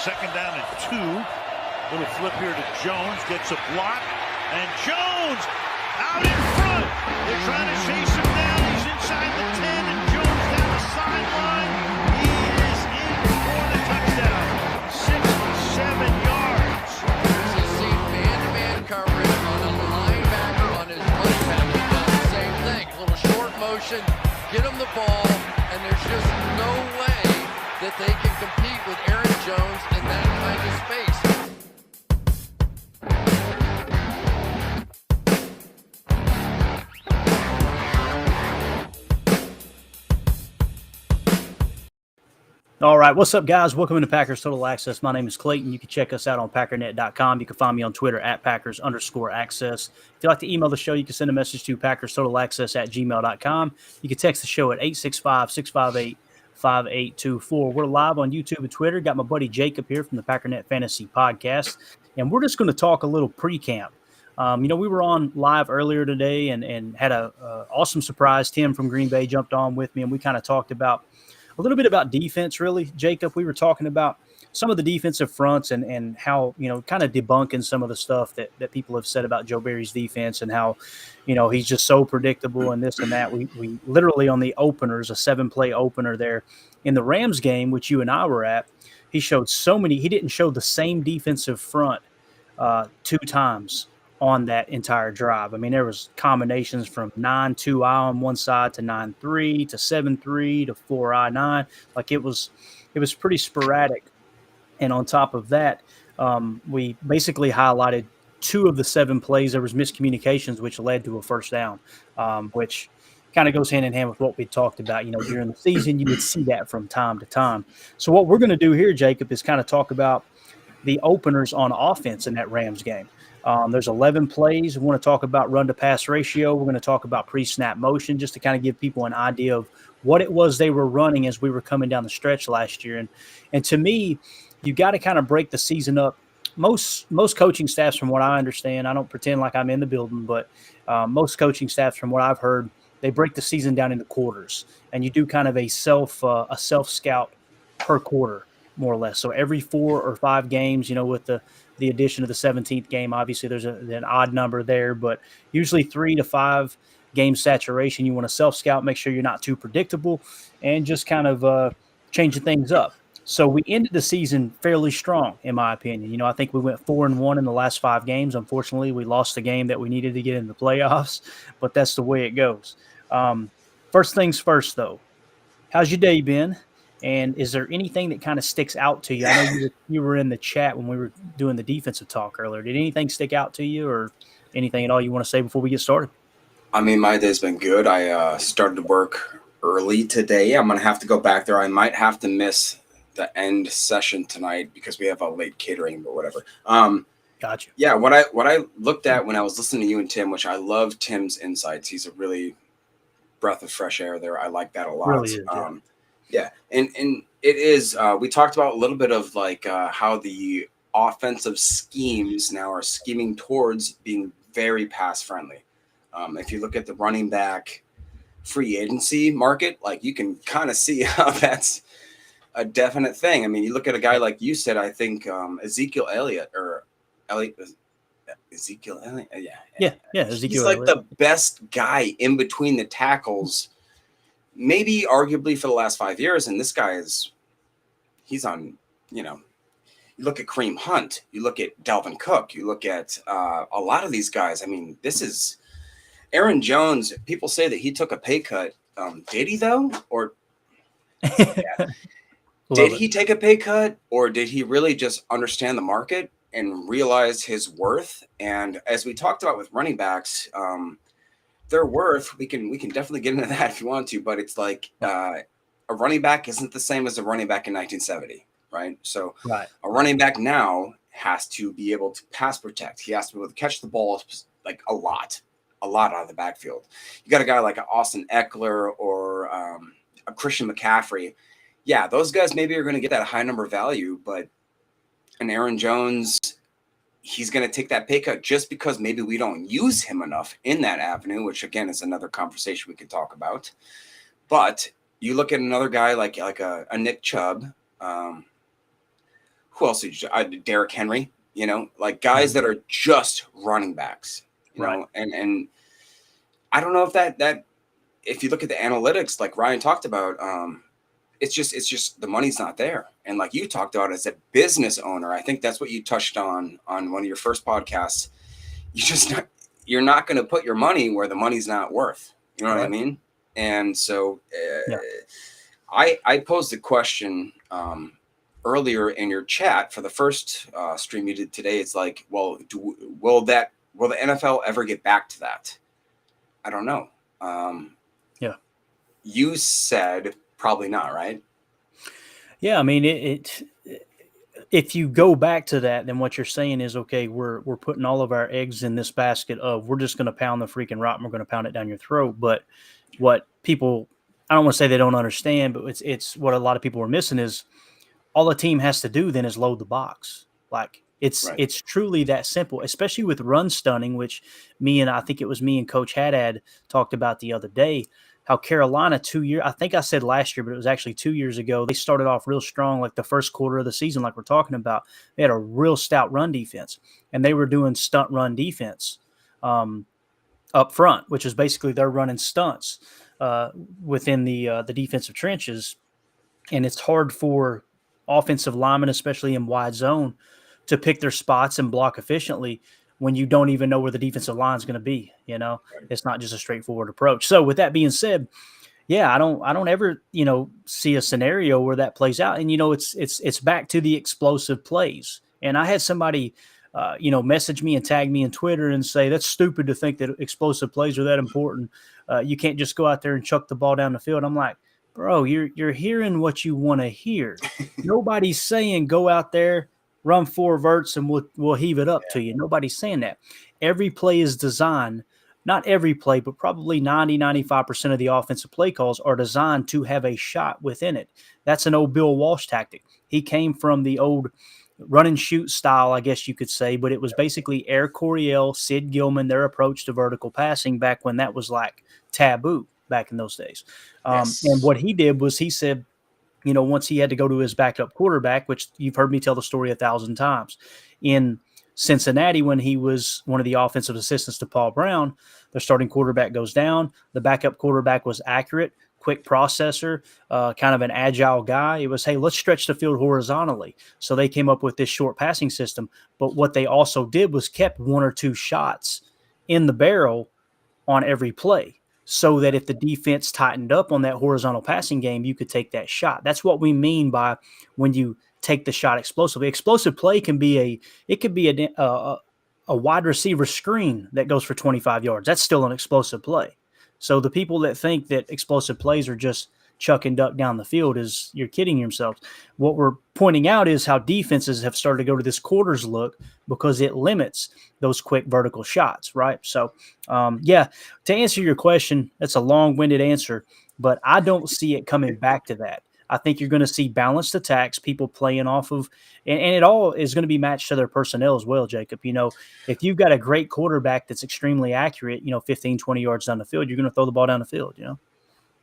Second down and 2. Little flip here to Jones. Gets a block. And Jones out in front. They're trying to chase him down. He's inside the 10. And Jones down the sideline. He is in for the touchdown. 67 yards. He's seen man-to-man coverage on a linebacker on his running back. He does the same thing. A little short motion. Get him the ball. And there's just no way that they can compete with Aaron Jones in that kind of space. All right, what's up, guys? Welcome into Packers Total Access. My name is Clayton. You can check us out on packernet.com. You can find me on Twitter at Packers_access. If you'd like to email the show, you can send a message to PackersTotalAccess@gmail.com. You can text the show at 865-658-5824. We're live on YouTube and Twitter. Got my buddy Jacob here from the Packernet Fantasy Podcast, and we're just going to talk a little pre-camp. We were on live earlier today and had a awesome surprise. Tim from Green Bay jumped on with me, and we kind of talked about a little bit about defense, really, Jacob. We were talking about some of the defensive fronts and how, kind of debunking some of the stuff that people have said about Joe Barry's defense and how, he's just so predictable and this and that. We literally on the openers, a 7-play opener there in the Rams game, which you and I were at, he didn't show the same defensive front 2 times on that entire drive. I mean, there was combinations from 9-2-I on one side to 9-3 to 7-3 to 4-I-9. Like it was pretty sporadic. And on top of that, we basically highlighted 2 of the 7 plays. There was miscommunications, which led to a first down, which kind of goes hand in hand with what we talked about. During the season, you would see that from time to time. So what we're going to do here, Jacob, is kind of talk about the openers on offense in that Rams game. There's 11 plays. We want to talk about run-to-pass ratio. We're going to talk about pre-snap motion just to kind of give people an idea of what it was they were running as we were coming down the stretch last year. And to me, you got to kind of break the season up. Most coaching staffs, from what I understand, I don't pretend like I'm in the building, but most coaching staffs, from what I've heard, they break the season down into quarters, and you do kind of a self-scout per quarter, more or less. So every 4 or 5 games, with the addition of the 17th game, obviously there's an odd number there, but usually 3 to 5 game saturation. You want to self-scout, make sure you're not too predictable, and just kind of changing things up. So we ended the season fairly strong, in my opinion. I think we went 4-1 in the last 5 games. Unfortunately, we lost the game that we needed to get in the playoffs, but that's the way it goes. First things first, though. How's your day been? And is there anything that kind of sticks out to you? I know you were in the chat when we were doing the defensive talk earlier. Did anything stick out to you or anything at all you want to say before we get started? I mean, my day's been good. I started work early today. I'm going to have to go back there. I might have to miss the end session tonight because we have a late catering, but whatever. Gotcha. Yeah, what I looked at when I was listening to you and Tim, which I love Tim's insights. He's a really breath of fresh air there. I like that a lot. Really is, yeah. Yeah, and it is. We talked about a little bit of like how the offensive schemes now are scheming towards being very pass friendly. If you look at the running back free agency market, like you can kind of see how that's a definite thing. I mean, you look at a guy like you said. I think Ezekiel Elliott. Ezekiel He's like Elliott. the best guy in between the tackles. Maybe arguably for the last 5 years. And this guy he's on, you look at Kareem Hunt, you look at Dalvin Cook, you look at a lot of these guys. I mean, this is Aaron Jones. People say that he took a pay cut. Did he though? Or did he take a pay cut, or did he really just understand the market and realize his worth? And as we talked about with running backs, their worth, we can definitely get into that if you want to, but it's like a running back isn't the same as a running back in 1970, right? So Right. A running back now has to be able to pass protect. He has to be able to catch the ball like a lot out of the backfield. You got a guy like Austin Eckler or a Christian McCaffrey. Yeah, those guys maybe are going to get that high number value, but an Aaron Jones, he's going to take that pay cut just because maybe we don't use him enough in that avenue, which again is another conversation we could talk about. But you look at another guy like a Nick Chubb, who else did you, Derrick Henry, like guys that are just running backs, Right. and I don't know if that if you look at the analytics, like Ryan talked about, it's just the money's not there. And like you talked about as a business owner, I think that's what you touched on one of your first podcasts. You're not going to put your money where the money's not worth. You know what I mean? And so I posed a question earlier in your chat for the first stream you did today. It's like, well, will the NFL ever get back to that? I don't know. You said probably not, right? Yeah, I mean, if you go back to that, then what you're saying is, okay, we're putting all of our eggs in this basket of we're just going to pound the freaking rock and we're going to pound it down your throat. But what people, I don't want to say they don't understand, but it's what a lot of people are missing is all a team has to do then is load the box. Like it's truly that simple, especially with run stunning, which I think it was me and Coach Haddad talked about the other day. How Carolina I think I said last year, but it was actually 2 years ago. They started off real strong, like the first quarter of the season, like we're talking about. They had a real stout run defense, and they were doing stunt run defense up front, which is basically they're running stunts within the defensive trenches, and it's hard for offensive linemen, especially in wide zone, to pick their spots and block efficiently when you don't even know where the defensive line is going to be. It's not just a straightforward approach. So with that being said, I don't ever, see a scenario where that plays out. And, it's back to the explosive plays. And I had somebody, message me and tag me in Twitter and say, that's stupid to think that explosive plays are that important. You can't just go out there and chuck the ball down the field. I'm like, bro, you're hearing what you want to hear. Nobody's saying go out there, run 4 verts, and we'll heave it up to you. Nobody's saying that. Every play is designed, not every play, but probably 90-95% of the offensive play calls are designed to have a shot within it. That's an old Bill Walsh tactic. He came from the old run and shoot style, I guess you could say, but it was basically Air Coryell, Sid Gilman, their approach to vertical passing back when that was like taboo back in those days. And what he did was he said, once he had to go to his backup quarterback, which you've heard me tell the story 1,000 times, in Cincinnati when he was one of the offensive assistants to Paul Brown, their starting quarterback goes down. The backup quarterback was accurate, quick processor, kind of an agile guy. It was, hey, let's stretch the field horizontally. So they came up with this short passing system. But what they also did was kept 1 or 2 shots in the barrel on every play, so that if the defense tightened up on that horizontal passing game, you could take that shot. That's what we mean by when you take the shot explosively. Explosive play can be a wide receiver screen that goes for 25 yards. That's still an explosive play. So the people that think that explosive plays are just chuck and duck down the field you're kidding yourselves. What we're pointing out is how defenses have started to go to this quarters look because it limits those quick vertical shots, right? So, to answer your question, that's a long-winded answer, but I don't see it coming back to that. I think you're going to see balanced attacks, people playing off of, and it all is going to be matched to their personnel as well, Jacob. If you've got a great quarterback that's extremely accurate, 15, 20 yards down the field, you're going to throw the ball down the field,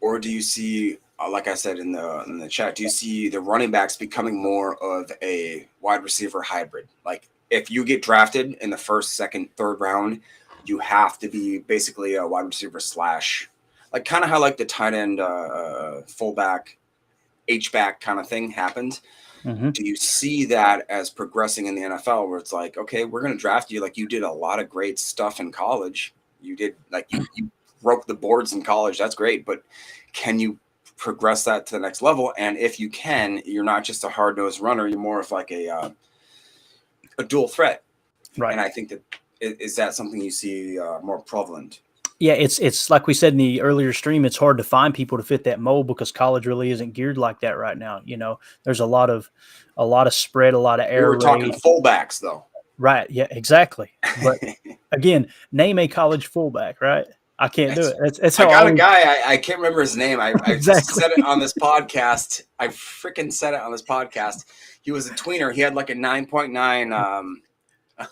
Or do you see, like I said in the chat, do you see the running backs becoming more of a wide receiver hybrid? Like if you get drafted in the first, second, third round, you have to be basically a wide receiver / like kind of how like the tight end, fullback, H-back kind of thing happened. Mm-hmm. Do you see that as progressing in the NFL where it's like, okay, we're going to draft you. Like you did a lot of great stuff in college. You did like you broke the boards in college. That's great. But can you progress that to the next level? And if you can, you're not just a hard-nosed runner. You're more of like a dual threat. Right. And I think that is that something you see more prevalent? Yeah, it's like we said in the earlier stream, it's hard to find people to fit that mold because college really isn't geared like that right now. There's a lot of spread, a lot of air. We're talking fullbacks though. Right. Yeah, exactly. But again, name a college fullback, right? I can't do it. It's how I got a guy. I can't remember his name. I exactly. said it on this podcast. I freaking said it on this podcast. He was a tweener. He had like a 9.9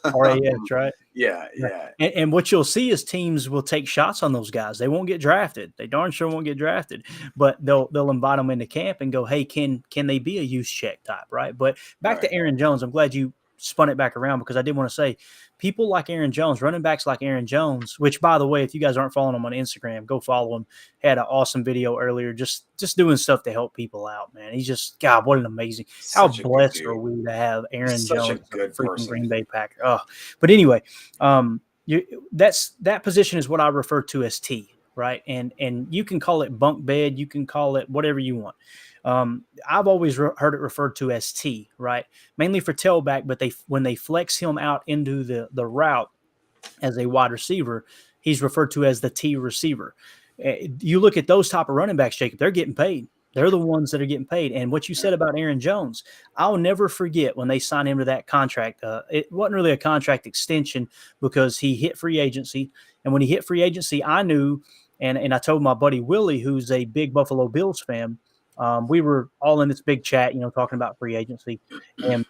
RAS, right? Yeah, Yeah. yeah. And what you'll see is teams will take shots on those guys. They won't get drafted. They darn sure won't get drafted, but they'll invite them into camp and go, hey, can they be a use check type, right? But back to Aaron Jones, I'm glad you spun it back around because I did want to say people like Aaron Jones, running backs like Aaron Jones, which by the way, if you guys aren't following him on Instagram, go follow him. Had an awesome video earlier, just doing stuff to help people out, man. He's just, God, what an amazing, how blessed are we to have Aaron Jones, a good freaking Green Bay Packer. Oh, but anyway, that position is what I refer to as T, right? And you can call it bunk bed, you can call it whatever you want. I've always heard it referred to as T, right? Mainly for tailback, but when they flex him out into the route as a wide receiver, he's referred to as the T receiver. You look at those type of running backs, Jacob, they're getting paid. They're the ones that are getting paid. And what you said about Aaron Jones, I'll never forget when they signed him to that contract. It wasn't really a contract extension because he hit free agency. And when he hit free agency, I knew, and I told my buddy Willie, who's a big Buffalo Bills fan, we were all in this big chat, talking about free agency. And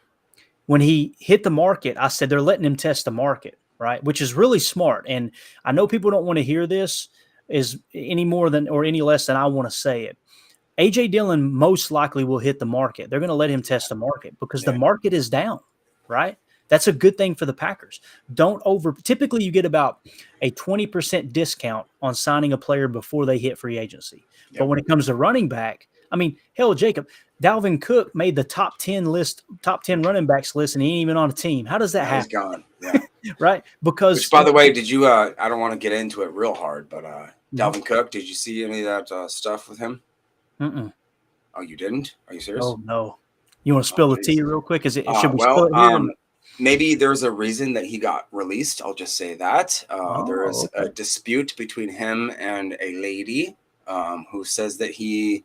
when he hit the market, I said, they're letting him test the market, right? Which is really smart. And I know people don't want to hear this is any more than or any less than I want to say it. A.J. Dillon most likely will hit the market. They're going to let him test the market because the market is down, right? That's a good thing for the Packers. Typically you get about a 20% discount on signing a player before they hit free agency. Yep. But when it comes to running back, I mean, hell, Jacob, Dalvin Cook made the top 10 running backs list, and he ain't even on a team. How does that happen? He's gone. Yeah. Right? Because, which, by the way, did you? I don't want to get into it real hard, but Dalvin Cook, did you see any of that stuff with him? Mm-mm. Oh, you didn't? Are you serious? Oh no. You want to spill the tea real quick? Should we spill it here? Maybe there's a reason that he got released. I'll just say that there is a dispute between him and a lady who says that he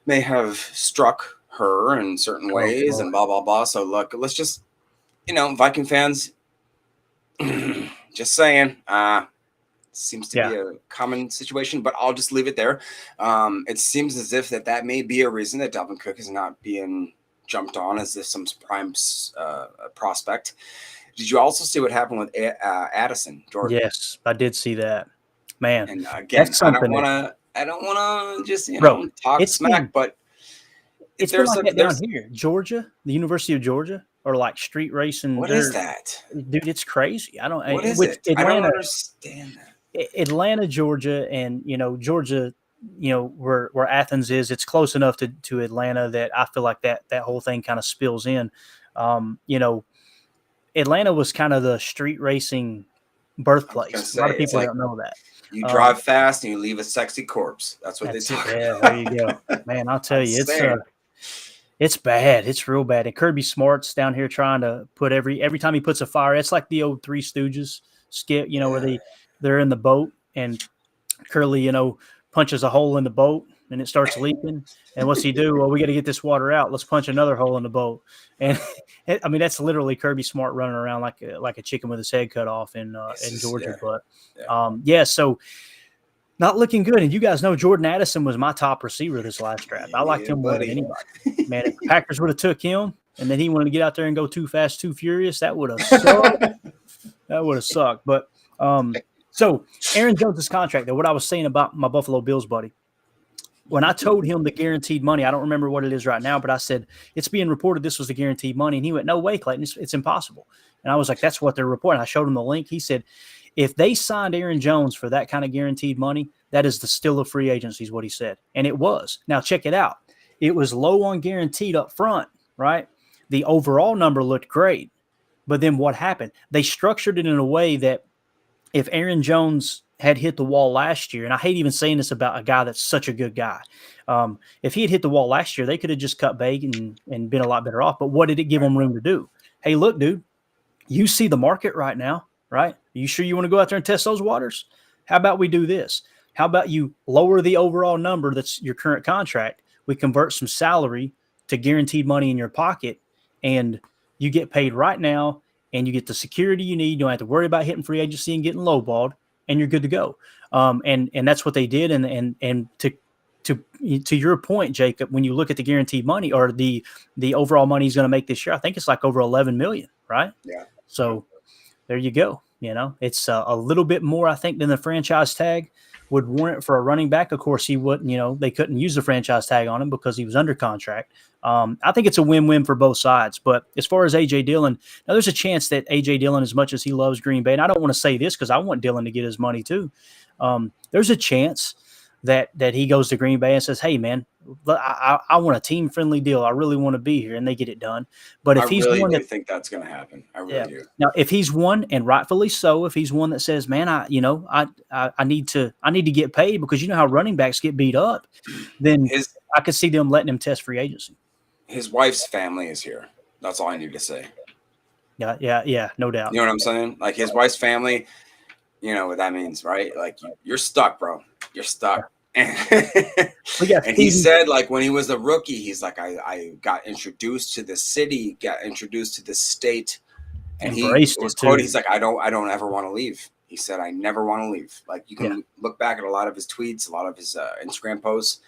may have struck her in certain ways and blah, blah, blah. So look, let's just, Viking fans, just saying, seems to be a common situation, but I'll just leave it there. It seems as if that may be a reason that Dalvin Cook is not being jumped on as if some prime prospect. Did you also see what happened with Addison, Jordan? Yes, I did see that. Man, and again, I don't want to just talk smack, but it's been like that down here, Georgia, the University of Georgia, or like street racing. What is that, dude? It's crazy. What is it? I don't understand that. Atlanta, Georgia, and Georgia, where Athens is, it's close enough to Atlanta that I feel like that whole thing kind of spills in. Atlanta was kind of the street racing birthplace. A lot of people don't know that. You drive fast and you leave a sexy corpse. That's what they talk about. Yeah, there you go. Man, I'll tell you, it's bad. It's real bad. And Kirby Smart's down here trying to put every time he puts a fire, it's like the old Three Stooges skit, where they're in the boat and Curly, punches a hole in the boat and it starts leaking. And what's he do? Well, we got to get this water out. Let's punch another hole in the boat. And I mean, that's literally Kirby Smart running around like a chicken with his head cut off in Georgia. But so not looking good. And you guys know Jordan Addison was my top receiver this last draft. I liked him more than anybody. Man, if the Packers would have took him and then he wanted to get out there and go too fast, too furious, that would have sucked. That would have sucked. But so Aaron Jones' contract, though, what I was saying about my Buffalo Bills buddy, when I told him the guaranteed money, I don't remember what it is right now, but I said, it's being reported this was the guaranteed money. And he went, no way, Clayton, it's impossible. And I was like, that's what they're reporting. I showed him the link. He said, if they signed Aaron Jones for that kind of guaranteed money, that is the still of free agency is what he said. And it was. Now, check it out. It was low on guaranteed up front, right? The overall number looked great. But then what happened? They structured it in a way that if Aaron Jones had hit the wall last year, and I hate even saying this about a guy that's such a good guy, if he had hit the wall last year, they could have just cut bait and been a lot better off. But what did it give them room to do? Hey, look, dude, you see the market right now, right? Are you sure you want to go out there and test those waters? How about we do this? How about you lower the overall number that's your current contract? We convert some salary to guaranteed money in your pocket, and you get paid right now, and you get the security you need. You don't have to worry about hitting free agency and getting lowballed, and you're good to go. And that's what they did. And to your point, Jacob, when you look at the guaranteed money or the overall money he's going to make this year, I think it's like over $11 million, right? Yeah. So there you go. It's a little bit more, I think, than the franchise tag would warrant for a running back. Of course, he wouldn't, they couldn't use the franchise tag on him because he was under contract. I think it's a win-win for both sides. But as far as A.J. Dillon, now there's a chance that A.J. Dillon, as much as he loves Green Bay, and I don't want to say this because I want Dillon to get his money too. There's a chance that he goes to Green Bay and says, hey, man, I want a team-friendly deal. I really want to be here, and they get it done. But if he's really one do think that's going to happen. I really do. Now, if he's one, and rightfully so, if he's one that says, man, I need to get paid because you know how running backs get beat up, then I could see them letting him test free agency. His wife's family is here. That's all I need to say. Yeah, no doubt. You know what I'm saying? Like his wife's family, you know what that means, right? Like you're stuck, bro. You're stuck. And he said, like, when he was a rookie, he's like, I got introduced to the city, got introduced to the state, and he was quoted. He's like, I don't ever want to leave. He said, I never want to leave. Like, you can look back at a lot of his tweets, a lot of his Instagram posts.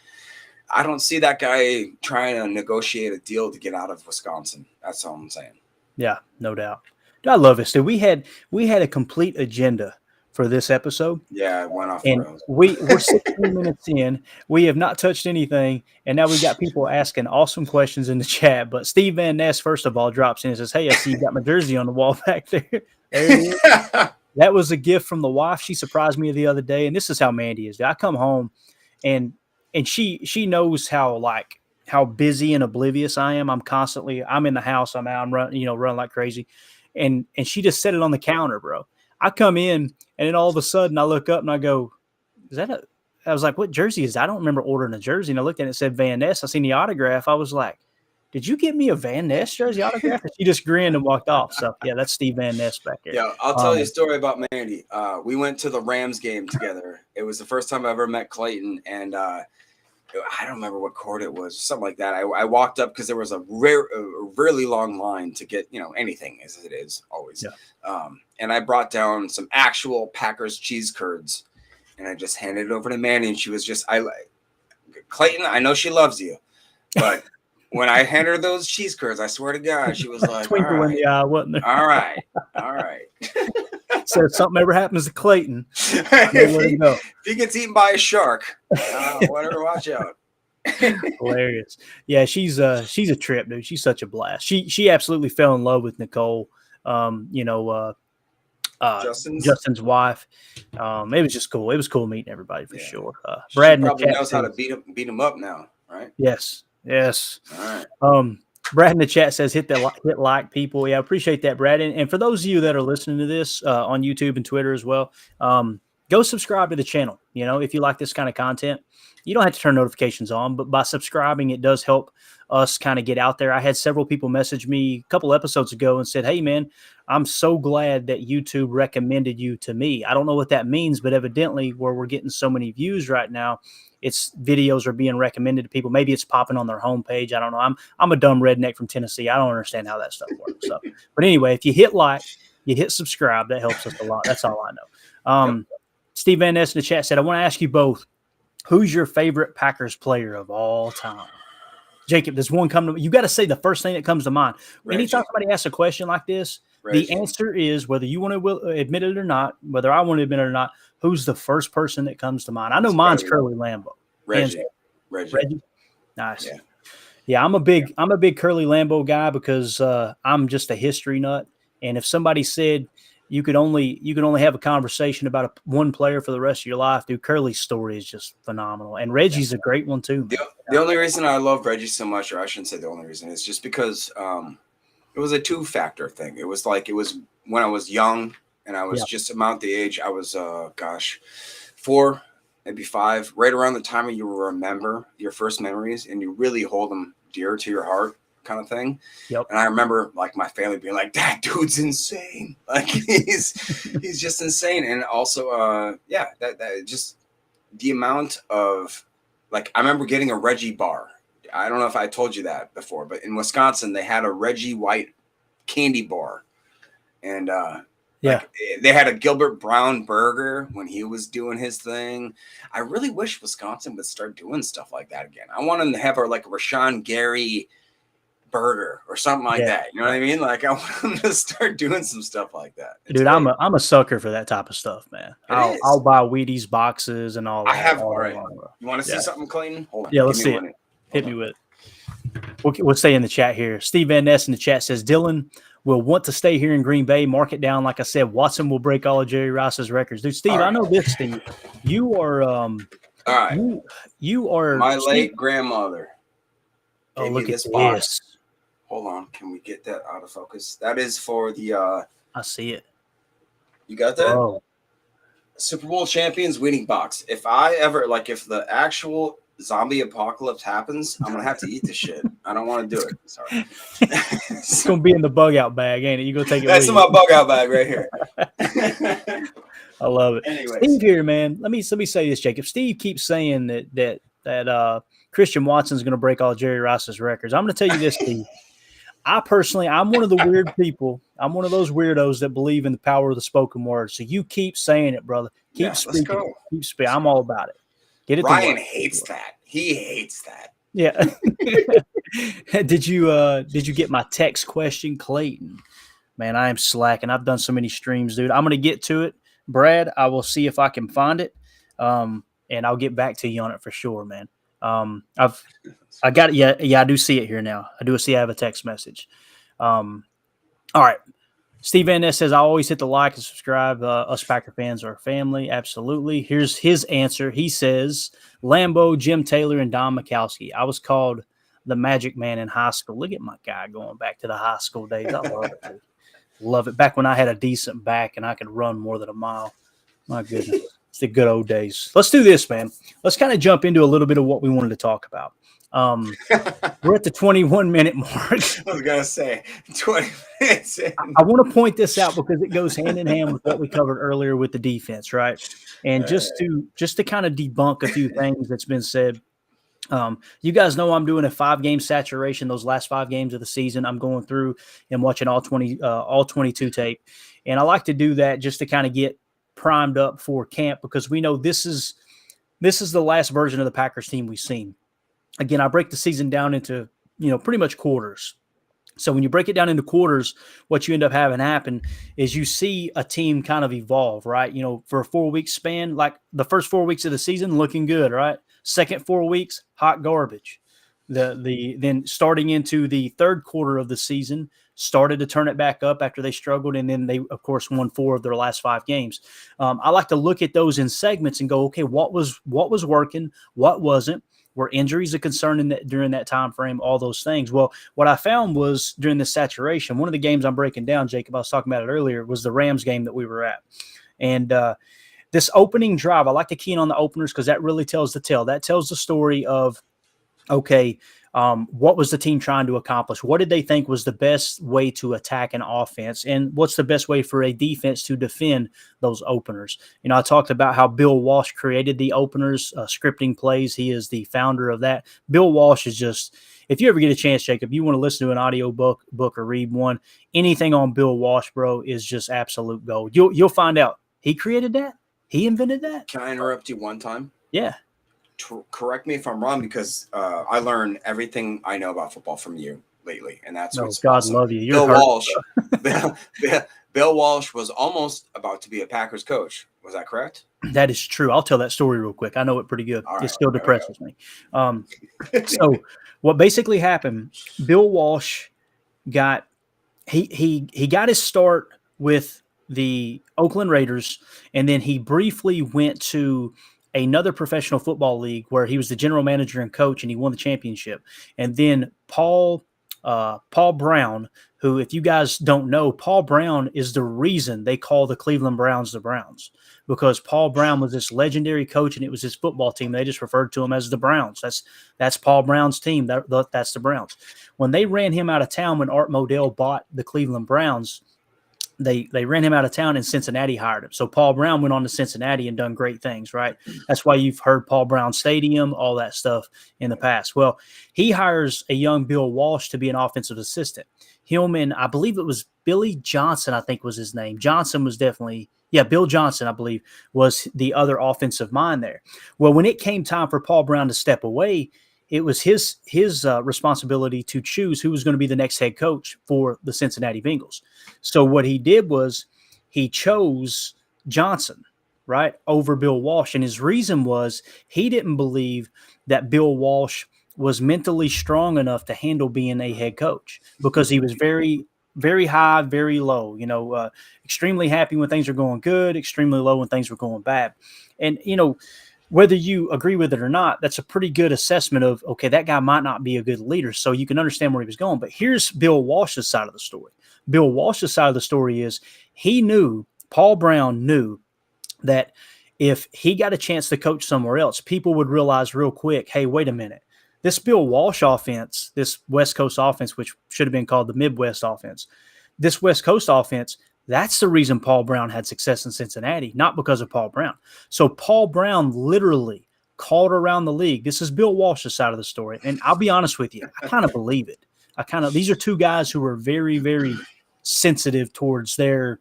I don't see that guy trying to negotiate a deal to get out of Wisconsin. That's all I'm saying. Yeah, no doubt. I love this, dude. We had a complete agenda for this episode. Yeah, it went off. And we're 16 minutes in. We have not touched anything, and now we got people asking awesome questions in the chat. But Steve Van Ness, first of all, drops in and says, hey, I see you got my jersey on the wall back there. There it is. That was a gift from the wife. She surprised me the other day, and this is how Mandy is. I come home, and she knows how busy and oblivious I am. I'm in the house. I'm out. I'm running like crazy. And she just set it on the counter, bro. I come in, and then all of a sudden I look up and I go, I was like, what jersey is that? I don't remember ordering a jersey. And I looked at it, it said Van Ness. I seen the autograph. I was like, did you get me a Van Ness jersey autograph? And she just grinned and walked off. So, yeah, that's Steve Van Ness back there. Yeah, I'll tell you a story about Mandy. We went to the Rams game together. It was the first time I ever met Clayton, and I don't remember what court it was, something like that. I walked up because there was a really long line to get, anything as it is always. Yeah. And I brought down some actual Packers cheese curds, and I just handed it over to Mandy, and she was just, Clayton, I know she loves you, but when I handed her those cheese curds, I swear to God, she was like, twinkle in the eye, wasn't there? All right. So if something ever happens to Clayton, if he gets eaten by a shark, whatever, watch out. Hilarious. Yeah, she's a trip, dude. She's such a blast. She absolutely fell in love with Nicole. Justin's wife. It was just cool. It was cool meeting everybody for sure. Brad probably knows how to beat him up now, right? Yes. All right. Brad in the chat says hit like people. Yeah, I appreciate that, Brad. And for those of you that are listening to this on YouTube and Twitter as well, go subscribe to the channel. If you like this kind of content, you don't have to turn notifications on, but by subscribing, it does help us kind of get out there. I had several people message me a couple episodes ago and said, hey, man, I'm so glad that YouTube recommended you to me. I don't know what that means, but evidently where we're getting so many views right now, it's videos are being recommended to people. Maybe it's popping on their homepage. I don't know. I'm a dumb redneck from Tennessee. I don't understand how that stuff works. So, but anyway, if you hit like, you hit subscribe, that helps us a lot. That's all I know. Yep. Steve Van Ness in the chat said, I want to ask you both, who's your favorite Packers player of all time? Jacob, there's one coming. You got to say the first thing that comes to mind. Reggie. Anytime somebody asks a question like this, Reggie. The answer is, whether you want to admit it or not, whether I want to admit it or not, who's the first person that comes to mind? I know mine's Curly Lambeau. Reggie. Nice. Yeah, I'm a big Curly Lambeau guy because I'm just a history nut. And if somebody said you could only have a conversation about one player for the rest of your life, dude, Curly's story is just phenomenal. And Reggie's a great one too. The only reason I love Reggie so much, or I shouldn't say the only reason, is just because it was a two-factor thing. It was when I was young and I was just about the age. I was 4, maybe 5, right around the time when you remember your first memories and you really hold them dear to your heart, kind of thing. Yep. And I remember like my family being like, that dude's insane. Like he's just insane. And also that just the amount of, like, I remember getting a Reggie bar. I don't know if I told you that before, but in Wisconsin they had a Reggie White candy bar. And they had a Gilbert Brown burger when he was doing his thing. I really wish Wisconsin would start doing stuff like that again. I want them to have a Rashawn Gary burger or something like that. You know what I mean? Like, I want them to start doing some stuff like that. Dude, I'm a sucker for that type of stuff, man. I'll buy Wheaties boxes and all that. I have. All right. You want to see something, Clayton? Hold on. Yeah, let's see it. Hit me with it. We'll stay in the chat here. Steve Van Ness in the chat says, Dylan will want to stay here in Green Bay. Mark it down. Like I said, Watson will break all of Jerry Rice's records. Dude, Steve, I know this, Steve. You are all right. You are my late grandmother. Oh, look at this. Box. Hold on. Can we get that out of focus? That is for the I see it. You got that? Oh. Super Bowl champions winning box. If the actual zombie apocalypse happens, I'm gonna have to eat this shit. I don't want to do it. Sorry. It's gonna be in the bug out bag, ain't it? You gonna take it. That's in my bug out bag right here. I love it. Anyways. Steve here, man. Let me say this, Jacob. Steve keeps saying that Christian Watson's gonna break all Jerry Rice's records. I'm gonna tell you this, Steve. I'm one of the weird people. I'm one of those weirdos that believe in the power of the spoken word. So you keep saying it, brother. Keep speaking. Let's go. Keep speaking. I'm all about it. Get it. Ryan hates that. He hates that. Yeah. Did you get my text question, Clayton? Man, I am slacking. I've done so many streams, dude. I'm gonna get to it, Brad. I will see if I can find it, and I'll get back to you on it for sure, man. I got it. Yeah, I do see it here now. I have a text message. All right. Steve Van Ness says, I always hit the like and subscribe. Us Packer fans are a family. Absolutely. Here's his answer. He says, Lambeau, Jim Taylor, and Don Mikowski. I was called the Magic Man in high school. Look at my guy going back to the high school days. I love it, dude. Love it. Back when I had a decent back and I could run more than a mile. My goodness. It's the good old days. Let's do this, man. Let's kind of jump into a little bit of what we wanted to talk about. We're at the 21-minute mark. I was gonna say 20 minutes in. I want to point this out because it goes hand in hand with what we covered earlier with the defense, right? And just to kind of debunk a few things that's been said. You guys know I'm doing a 5-game saturation. Those last 5 games of the season, I'm going through and watching all 22 tape, and I like to do that just to kind of get primed up for camp because we know this is the last version of the Packers team we've seen. Again, I break the season down into, pretty much quarters. So when you break it down into quarters, what you end up having happen is you see a team kind of evolve, right? For a 4-week span, like the first 4 weeks of the season, looking good, right? Second 4 weeks, hot garbage. Then starting into the third quarter of the season, started to turn it back up after they struggled, and then they, of course, won 4 of their last 5 games. I like to look at those in segments and go, okay, what was working, what wasn't? Were injuries a concern during that time frame? All those things. Well, what I found was during the saturation, one of the games I'm breaking down, Jacob, I was talking about it earlier, was the Rams game that we were at. And this opening drive, I like to key in on the openers because that really tells the tale. That tells the story of, okay, what was the team trying to accomplish? What did they think was the best way to attack an offense? And what's the best way for a defense to defend those openers? I talked about how Bill Walsh created the openers, scripting plays. He is the founder of that. Bill Walsh is just, if you ever get a chance, Jacob, you want to listen to an audio book or read one, anything on Bill Walsh, bro, is just absolute gold. You'll find out he created that. He invented that. Can I interrupt you one time? Yeah. Correct me if I'm wrong, because I learned everything I know about football from you lately, and that's what's God awesome. love you. Bill Walsh was almost about to be a Packers coach. Was that correct? That is true. I'll tell that story real quick. I know it pretty good. It still depresses me. So what basically happened? Bill Walsh got he got his start with the Oakland Raiders, and then he briefly went to another professional football league where he was the general manager and coach, and he won the championship. And then Paul Brown, who, if you guys don't know, Paul Brown is the reason they call the Cleveland Browns the Browns, because Paul Brown was this legendary coach, and it was his football team. They just referred to him as the Browns. That's Paul Brown's team. That's the Browns. When they ran him out of town, when Art Modell bought the Cleveland Browns, they ran him out of town, and Cincinnati hired him. So Paul Brown went on to Cincinnati and done great things, right? That's why you've heard Paul Brown Stadium, all that stuff in the past. Well, he hires a young Bill Walsh to be an offensive assistant. Hillman, I believe it was Billy Johnson, I think was his name. Johnson was definitely, Bill Johnson, I believe, was the other offensive mind there. Well, when it came time for Paul Brown to step away, it was his responsibility to choose who was going to be the next head coach for the Cincinnati Bengals. So what he did was he chose Johnson, right, over Bill Walsh. And his reason was he didn't believe that Bill Walsh was mentally strong enough to handle being a head coach because he was very, very high, very low, extremely happy when things are going good, extremely low when things were going bad. And, whether you agree with it or not, that's a pretty good assessment of, okay, that guy might not be a good leader. So you can understand where he was going. But here's Bill Walsh's side of the story. Bill Walsh's side of the story is Paul Brown knew that if he got a chance to coach somewhere else, people would realize real quick, hey, wait a minute. This Bill Walsh offense, this West Coast offense, which should have been called the Midwest offense, this West Coast offense, that's the reason Paul Brown had success in Cincinnati, not because of Paul Brown. So Paul Brown literally called around the league. This is Bill Walsh's side of the story. And I'll be honest with you, I kind of believe it. These are two guys who are very, very sensitive towards their,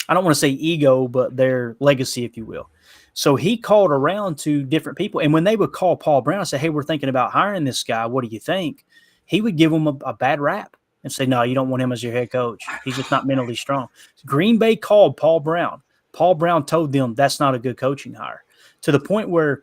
I don't want to say ego, but their legacy, if you will. So he called around to different people. And when they would call Paul Brown and say, hey, we're thinking about hiring this guy, what do you think? He would give them a bad rap and say, no, you don't want him as your head coach. He's just not mentally strong. Green Bay called Paul Brown. Paul Brown told them that's not a good coaching hire, to the point where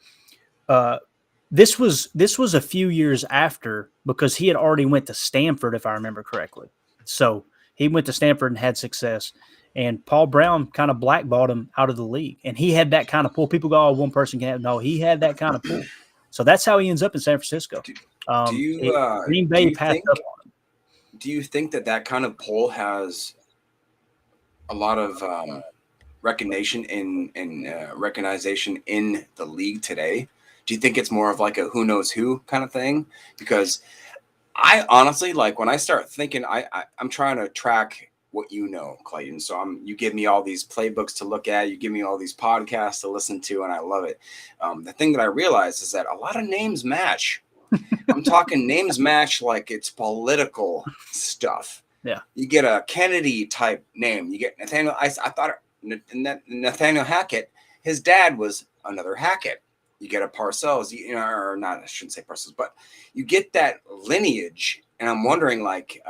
this was a few years after, because he had already went to Stanford, if I remember correctly. So he went to Stanford and had success. And Paul Brown kind of blackballed him out of the league. And he had that kind of pull. People go, oh, one person can have. No, he had that kind of pull. So that's how he ends up in San Francisco. Green Bay passed up on him. Do you think that kind of pull has a lot of recognition in the league today? Do you think it's more of like a who knows who kind of thing? Because I honestly, like, when I start thinking, I'm trying to track what you know, Clayton. So you give me all these playbooks to look at, you give me all these podcasts to listen to, and I love it. The thing that I realize is that a lot of names match. I'm talking names match like it's political stuff. Yeah. You get a Kennedy type name. You get Nathaniel. I thought Nathaniel Hackett, his dad was another Hackett. You get a Parcells, or not, I shouldn't say Parcells, but you get that lineage. And I'm wondering, like,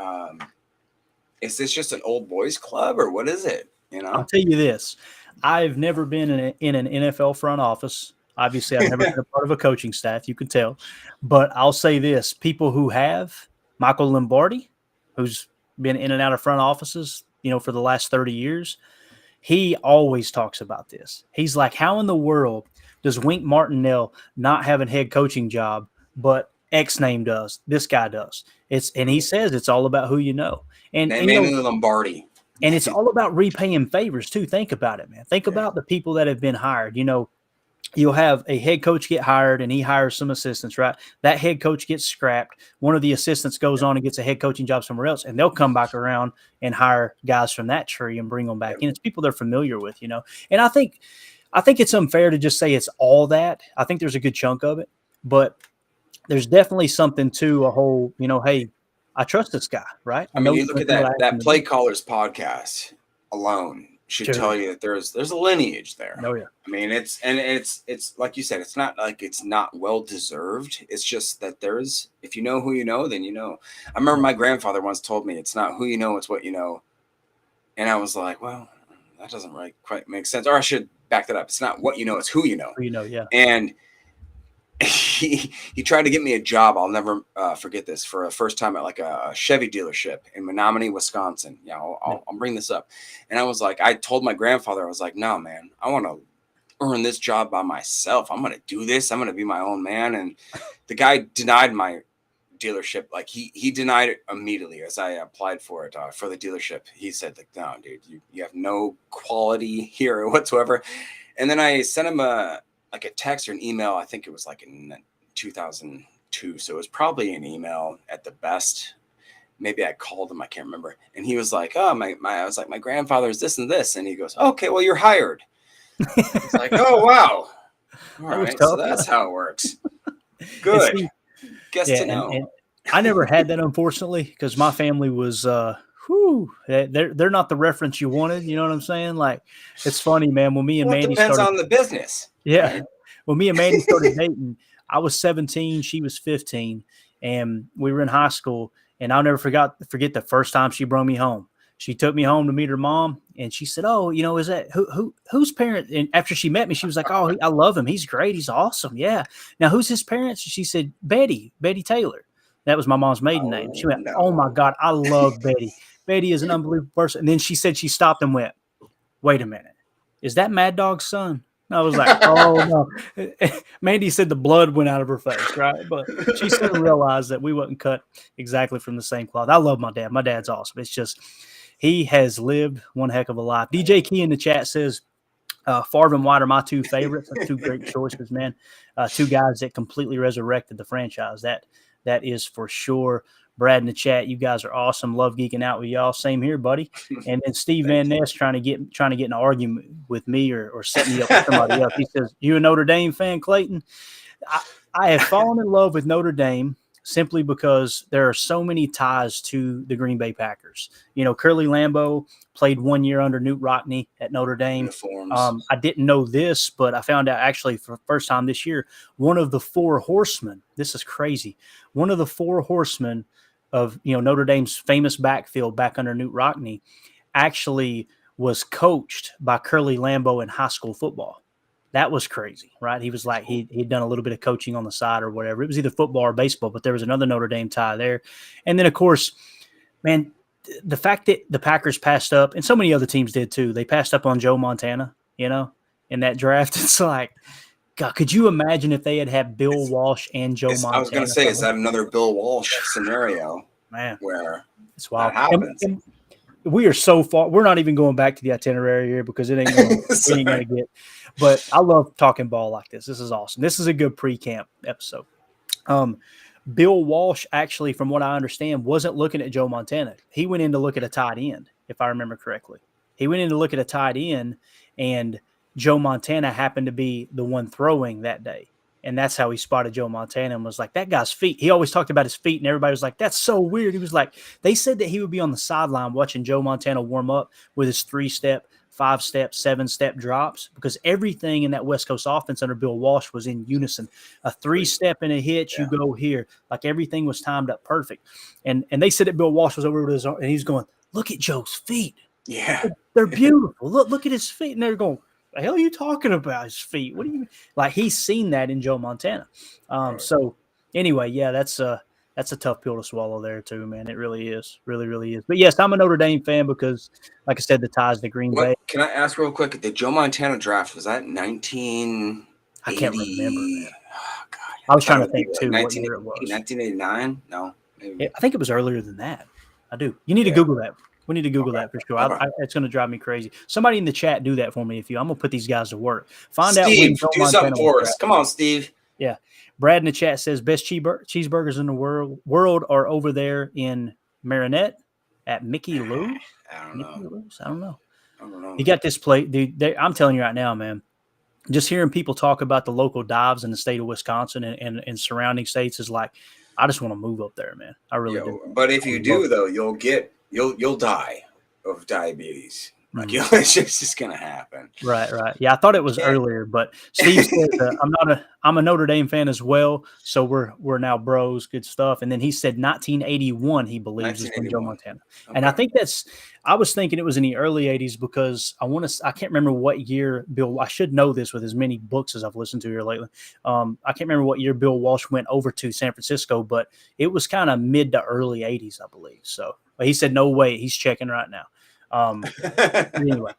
is this just an old boys club or what is it? I'll tell you this. I've never been in an NFL front office. Obviously, I've never been a part of a coaching staff, you can tell. But I'll say this. People who have, Michael Lombardi, who's been in and out of front offices, for the last 30 years, he always talks about this. He's like, how in the world does Wink Martindale not have a head coaching job, but X name does? This guy does. And he says it's all about who you know. And Lombardi. And it's all about repaying favors too. Think about it, man. Think about the people that have been hired. You'll have a head coach get hired and he hires some assistants, right? That head coach gets scrapped. One of the assistants goes on and gets a head coaching job somewhere else, and they'll come back around and hire guys from that tree and bring them back in. It's people they're familiar with, And I think it's unfair to just say it's all that. I think there's a good chunk of it, but there's definitely something to a whole, hey, I trust this guy, right? I mean, you look at that Play Callers podcast alone should tell you that there's a lineage there. Oh yeah. I mean, it's like you said, it's not like it's not well deserved. It's just that if you know who you know, then you know. I remember my grandfather once told me it's not who you know, it's what you know. And I was like, well, that doesn't really quite make sense. Or I should back that up. It's not what you know, it's who you know. Who you know, yeah. And he tried to get me a job. I'll never forget this, for a first time at like a Chevy dealership in Menominee, Wisconsin. Yeah, I'll bring this up. And I was like, I told my grandfather, I was like, no, man, I want to earn this job by myself. I'm going to do this. I'm going to be my own man. And the guy denied my dealership. Like he denied it immediately as I applied for it for the dealership. He said, like, no, dude, you have no quality here whatsoever. And then I sent him a text or an email. I think it was like in 2002. So it was probably an email at the best. Maybe I called him. I can't remember. And he was like, oh, I was like, my grandfather's this and this. And he goes, okay, well, you're hired. It's like, oh, wow. All right. So that's how it works. Good. Guess to know. And I never had that, unfortunately, because my family was, they're not the reference you wanted. You know what I'm saying? Like, it's funny, man. When me and Mandy depends on the business. Yeah. When me and Mandy started dating, I was 17, she was 15, and we were in high school. And I'll never forget the first time she brought me home. She took me home to meet her mom, and she said, "Oh, is that whose parent?" And after she met me, she was like, "Oh, I love him. He's great. He's awesome. Yeah. Now, who's his parents?" She said, Betty Taylor. That was my mom's maiden name. She went, no. "Oh my God, I love Betty. Betty is an unbelievable person." And then she said she stopped and went, "Wait a minute, is that Mad Dog's son?" And I was like, "Oh no." Mandy said the blood went out of her face, right? But she soon realized that we wasn't cut exactly from the same cloth. I love my dad. My dad's awesome. It's just he has lived one heck of a life. DJ Key in the chat says, Favre and White are my two favorites. That's two great choices, man. Two guys that completely resurrected the franchise. That is for sure. Brad in the chat, you guys are awesome. Love geeking out with y'all. Same here, buddy. And then Steve Van Ness trying to get in an argument with me or set me up with somebody else. He says, "You a Notre Dame fan, Clayton?" I have fallen in love with Notre Dame simply because there are so many ties to the Green Bay Packers. Curly Lambeau played 1 year under Newt Rockne at Notre Dame. I didn't know this, but I found out actually for the first time this year, one of the four horsemen, this is crazy, one of the four horsemen of Notre Dame's famous backfield back under Newt Rockne actually was coached by Curly Lambeau in high school football. That was crazy, right? He was like, he'd done a little bit of coaching on the side or whatever. It was either football or baseball, but there was another Notre Dame tie there. And then, of course, man, the fact that the Packers passed up, and so many other teams did too, they passed up on Joe Montana, in that draft. It's like, God, could you imagine if they had Bill Walsh and Joe Montana? I was going to say, is that another Bill Walsh scenario? Man, where it's wild. that happens? And we are so far. We're not even going back to the itinerary here because it ain't going to get. But I love talking ball like this. This is awesome. This is a good pre-camp episode. Bill Walsh actually, from what I understand, wasn't looking at Joe Montana. He went in to look at a tight end, if I remember correctly. He went in to look at a tight end, and Joe Montana happened to be the one throwing that day. And that's how he spotted Joe Montana and was like, that guy's feet. He always talked about his feet, and everybody was like, that's so weird. He was like, they said that he would be on the sideline watching Joe Montana warm up with his 3-step, 5-step, 7-step drops, because everything in that West Coast offense under Bill Walsh was in unison. A 3-step and a hitch, you go here. Like everything was timed up perfect. And they said that Bill Walsh was over with his arm, and he's going, look at Joe's feet. Yeah. They're beautiful. Look at his feet. And they're going, the hell are you talking about? His feet? What do you mean? Like he's seen that in Joe Montana. So anyway, yeah, that's a tough pill to swallow there too, man. It really is. Really, really is. But yes, I'm a Notre Dame fan because, like I said, the ties to Green Bay. Can I ask real quick? The Joe Montana draft, was that 1980? I can't remember, man. Oh, God. I was trying to think too what year it was. 1989? No. Maybe. I think it was earlier than that. I do. You need to Google that. We need to Google that for sure. Okay. It's going to drive me crazy. Somebody in the chat do that for me if you. I'm going to put these guys to work. Find Steve, out when Joe do Montana something for us. Come on, Steve. Yeah. Brad in the chat says best cheeseburgers in the world are over there in Marinette at Mickey Lou's. I don't know. I don't know. You got this plate, dude. I'm telling you right now, man. Just hearing people talk about the local dives in the state of Wisconsin and surrounding states is like, I just want to move up there, man. I really do. But if you do, though, you'll die of diabetes. Like it's just gonna happen. Right. Yeah, I thought it was earlier, but Steve said I'm a Notre Dame fan as well, so we're now bros. Good stuff. And then he said 1981 he believes is when Joe Montana, and I think I was thinking it was in the early 80s because I can't remember what year Bill. I should know this with as many books as I've listened to here lately. I can't remember what year Bill Walsh went over to San Francisco, but it was kind of mid to early 80s, I believe. So, but he said no way. He's checking right now. Anyway,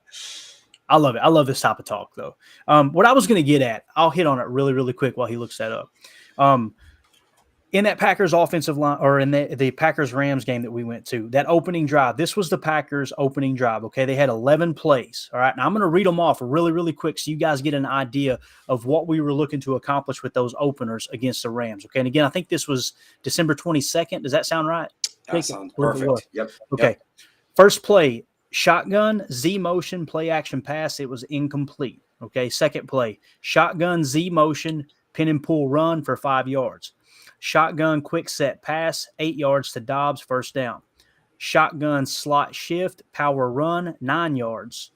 I love it. I love this type of talk, though. What I was going to get at, I'll hit on it really, really quick while he looks that up. In that Packers offensive line, or in the Packers Rams game that we went to, that opening drive, this was the Packers opening drive. Okay, they had 11 plays. All right, now I'm going to read them off really, really quick so you guys get an idea of what we were looking to accomplish with those openers against the Rams. Okay, and again, I think this was December 22nd. Does that sound right? That sounds perfect. Yep. Okay. Yep. First play. Shotgun, Z motion, play action pass. It was incomplete. Okay. Second play, shotgun, Z motion, pin and pull run for 5 yards. Shotgun, quick set pass, 8 yards to Dobbs, first down. Shotgun, slot shift, power run, 9 yards.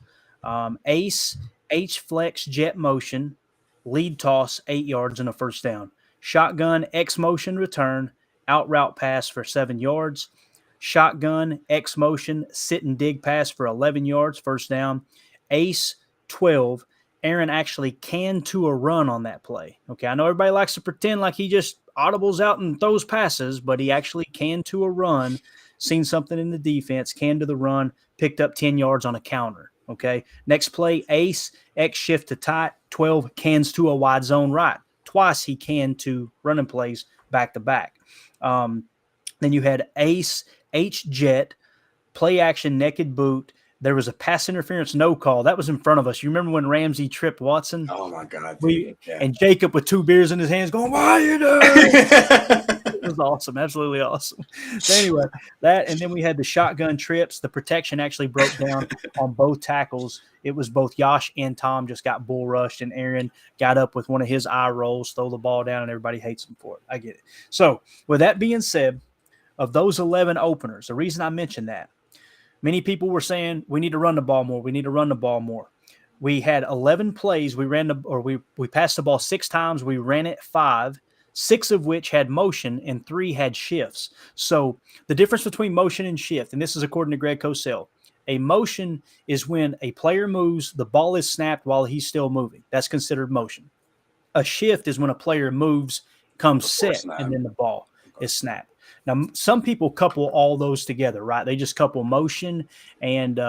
Ace, H flex, jet motion, lead toss, 8 yards and a first down. shotgun X motion return, out route pass for 7 yards, shotgun X motion sit and dig pass for 11 yards, first down, ace 12. Aaron actually canned to a run on that play. Okay, I know everybody likes to pretend like he just audibles out and throws passes, but he actually canned to a run, seen something in the defense, canned to the run, picked up 10 yards on a counter. Okay, next play, ace, X shift to tight, 12, cans to a wide zone right. Twice he canned to running plays back to back. Then you had ace, H jet, play action, naked boot. There was a pass interference no call. That was in front of us. You remember when Ramsey tripped Watson? Oh, my God. Dude. And Jacob with 2 beers in his hands going, "Why are you doing it?" It was awesome. Absolutely awesome. So anyway, that, and then we had the shotgun trips. The protection actually broke down on both tackles. It was both Yosh and Tom just got bull rushed, and Aaron got up with one of his eye rolls, throw the ball down, and everybody hates him for it. I get it. So with that being said, of those 11 openers, the reason I mentioned that, many people were saying we need to run the ball more. We need to run the ball more. We had 11 plays. We passed the ball 6 times. We ran it 5, 6 of which had motion and 3 had shifts. So the difference between motion and shift, and this is according to Greg Cosell, a motion is when a player moves, the ball is snapped while he's still moving. That's considered motion. A shift is when a player moves, comes set, and then the ball is snapped. Now, some people couple all those together, right? They just couple motion and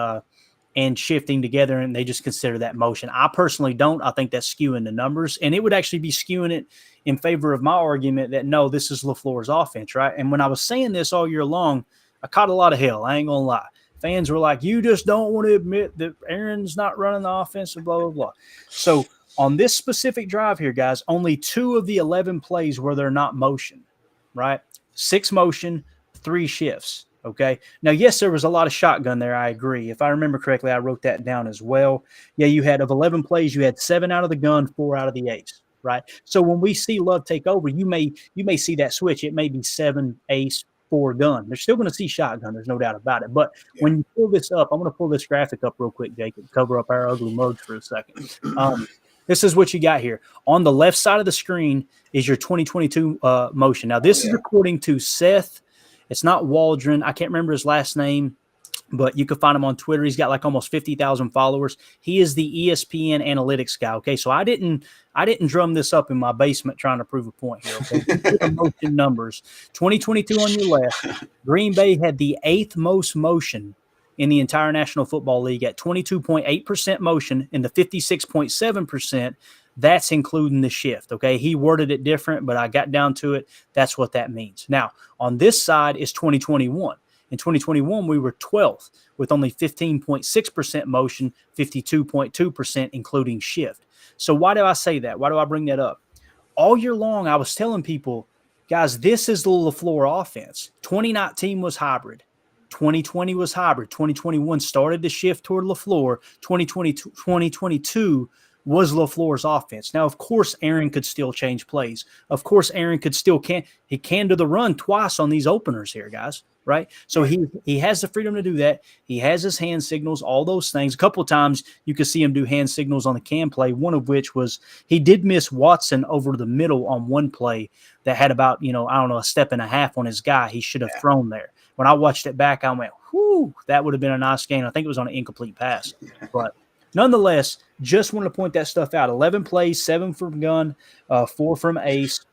shifting together, and they just consider that motion. I personally don't. I think that's skewing the numbers, and it would actually be skewing it in favor of my argument that, no, this is LaFleur's offense, right? And when I was saying this all year long, I caught a lot of hell. I ain't going to lie. Fans were like, you just don't want to admit that Aaron's not running the offense, and blah, blah, blah. So on this specific drive here, guys, only 2 of the 11 plays where they're not motion, right? 6 motion, 3 shifts. Okay. Now, yes, there was a lot of shotgun there. I agree. If I remember correctly, I wrote that down as well. Yeah, you had of 11 plays, you had 7 out of the gun, 4 out of the ace, right? So when we see Love take over, you may see that switch. It may be 7 ace, 4 gun. They're still going to see shotgun. There's no doubt about it. But when you pull this up, I'm going to pull this graphic up real quick, Jacob, cover up our ugly mugs for a second. This is what you got here. On the left side of the screen is your 2022 motion. Now, this is according to Seth. It's not Waldron. I can't remember his last name, but you can find him on Twitter. He's got like almost 50,000 followers. He is the ESPN analytics guy. Okay, so I didn't drum this up in my basement trying to prove a point here. Okay, motion numbers. 2022 on your left. Green Bay had the 8th most motion in the entire National Football League at 22.8% motion, and the 56.7%. That's including the shift, okay? He worded it different, but I got down to it. That's what that means. Now, on this side is 2021. In 2021, we were 12th with only 15.6% motion, 52.2% including shift. So why do I say that? Why do I bring that up? All year long, I was telling people, guys, this is the LaFleur offense. 2019 was hybrid. 2020 was hybrid. 2021 started to shift toward LaFleur. 2022 was LaFleur's offense. Now, of course, Aaron could still change plays. Of course, Aaron could still he can do the run twice on these openers here, guys, right? So he has the freedom to do that. He has his hand signals, all those things. A couple of times you could see him do hand signals on the cam play, one of which was he did miss Watson over the middle on one play that had about, a step and a half on his guy. He should have thrown there. When I watched it back, I went, whew, that would have been a nice game. I think it was on an incomplete pass. But nonetheless, just want to point that stuff out. 11 plays, 7 from gun, 4 from ace.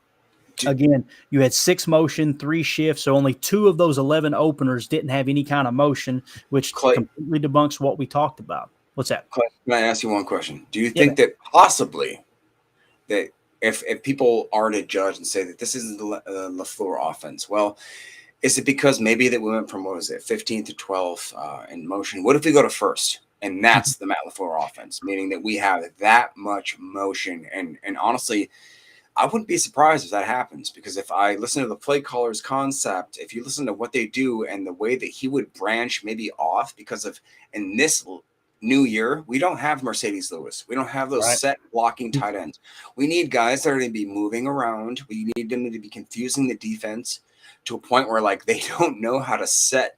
Again, you had 6 motion, 3 shifts, so only 2 of those 11 openers didn't have any kind of motion, which completely debunks what we talked about. What's that? Clay, can I ask you one question? Do you think that possibly that if people are to judge and say that this isn't the LaFleur offense, well, is it because maybe that we went from, 15th to 12th in motion? What if we go to first? And that's the Matt LaFleur offense, meaning that we have that much motion. And honestly, I wouldn't be surprised if that happens, because if I listen to the play caller's concept, if you listen to what they do and the way that he would branch maybe off, because of in this new year, we don't have Mercedes Lewis. We don't have those set blocking tight ends. We need guys that are going to be moving around. We need them to be confusing the defense to a point where they don't know how to set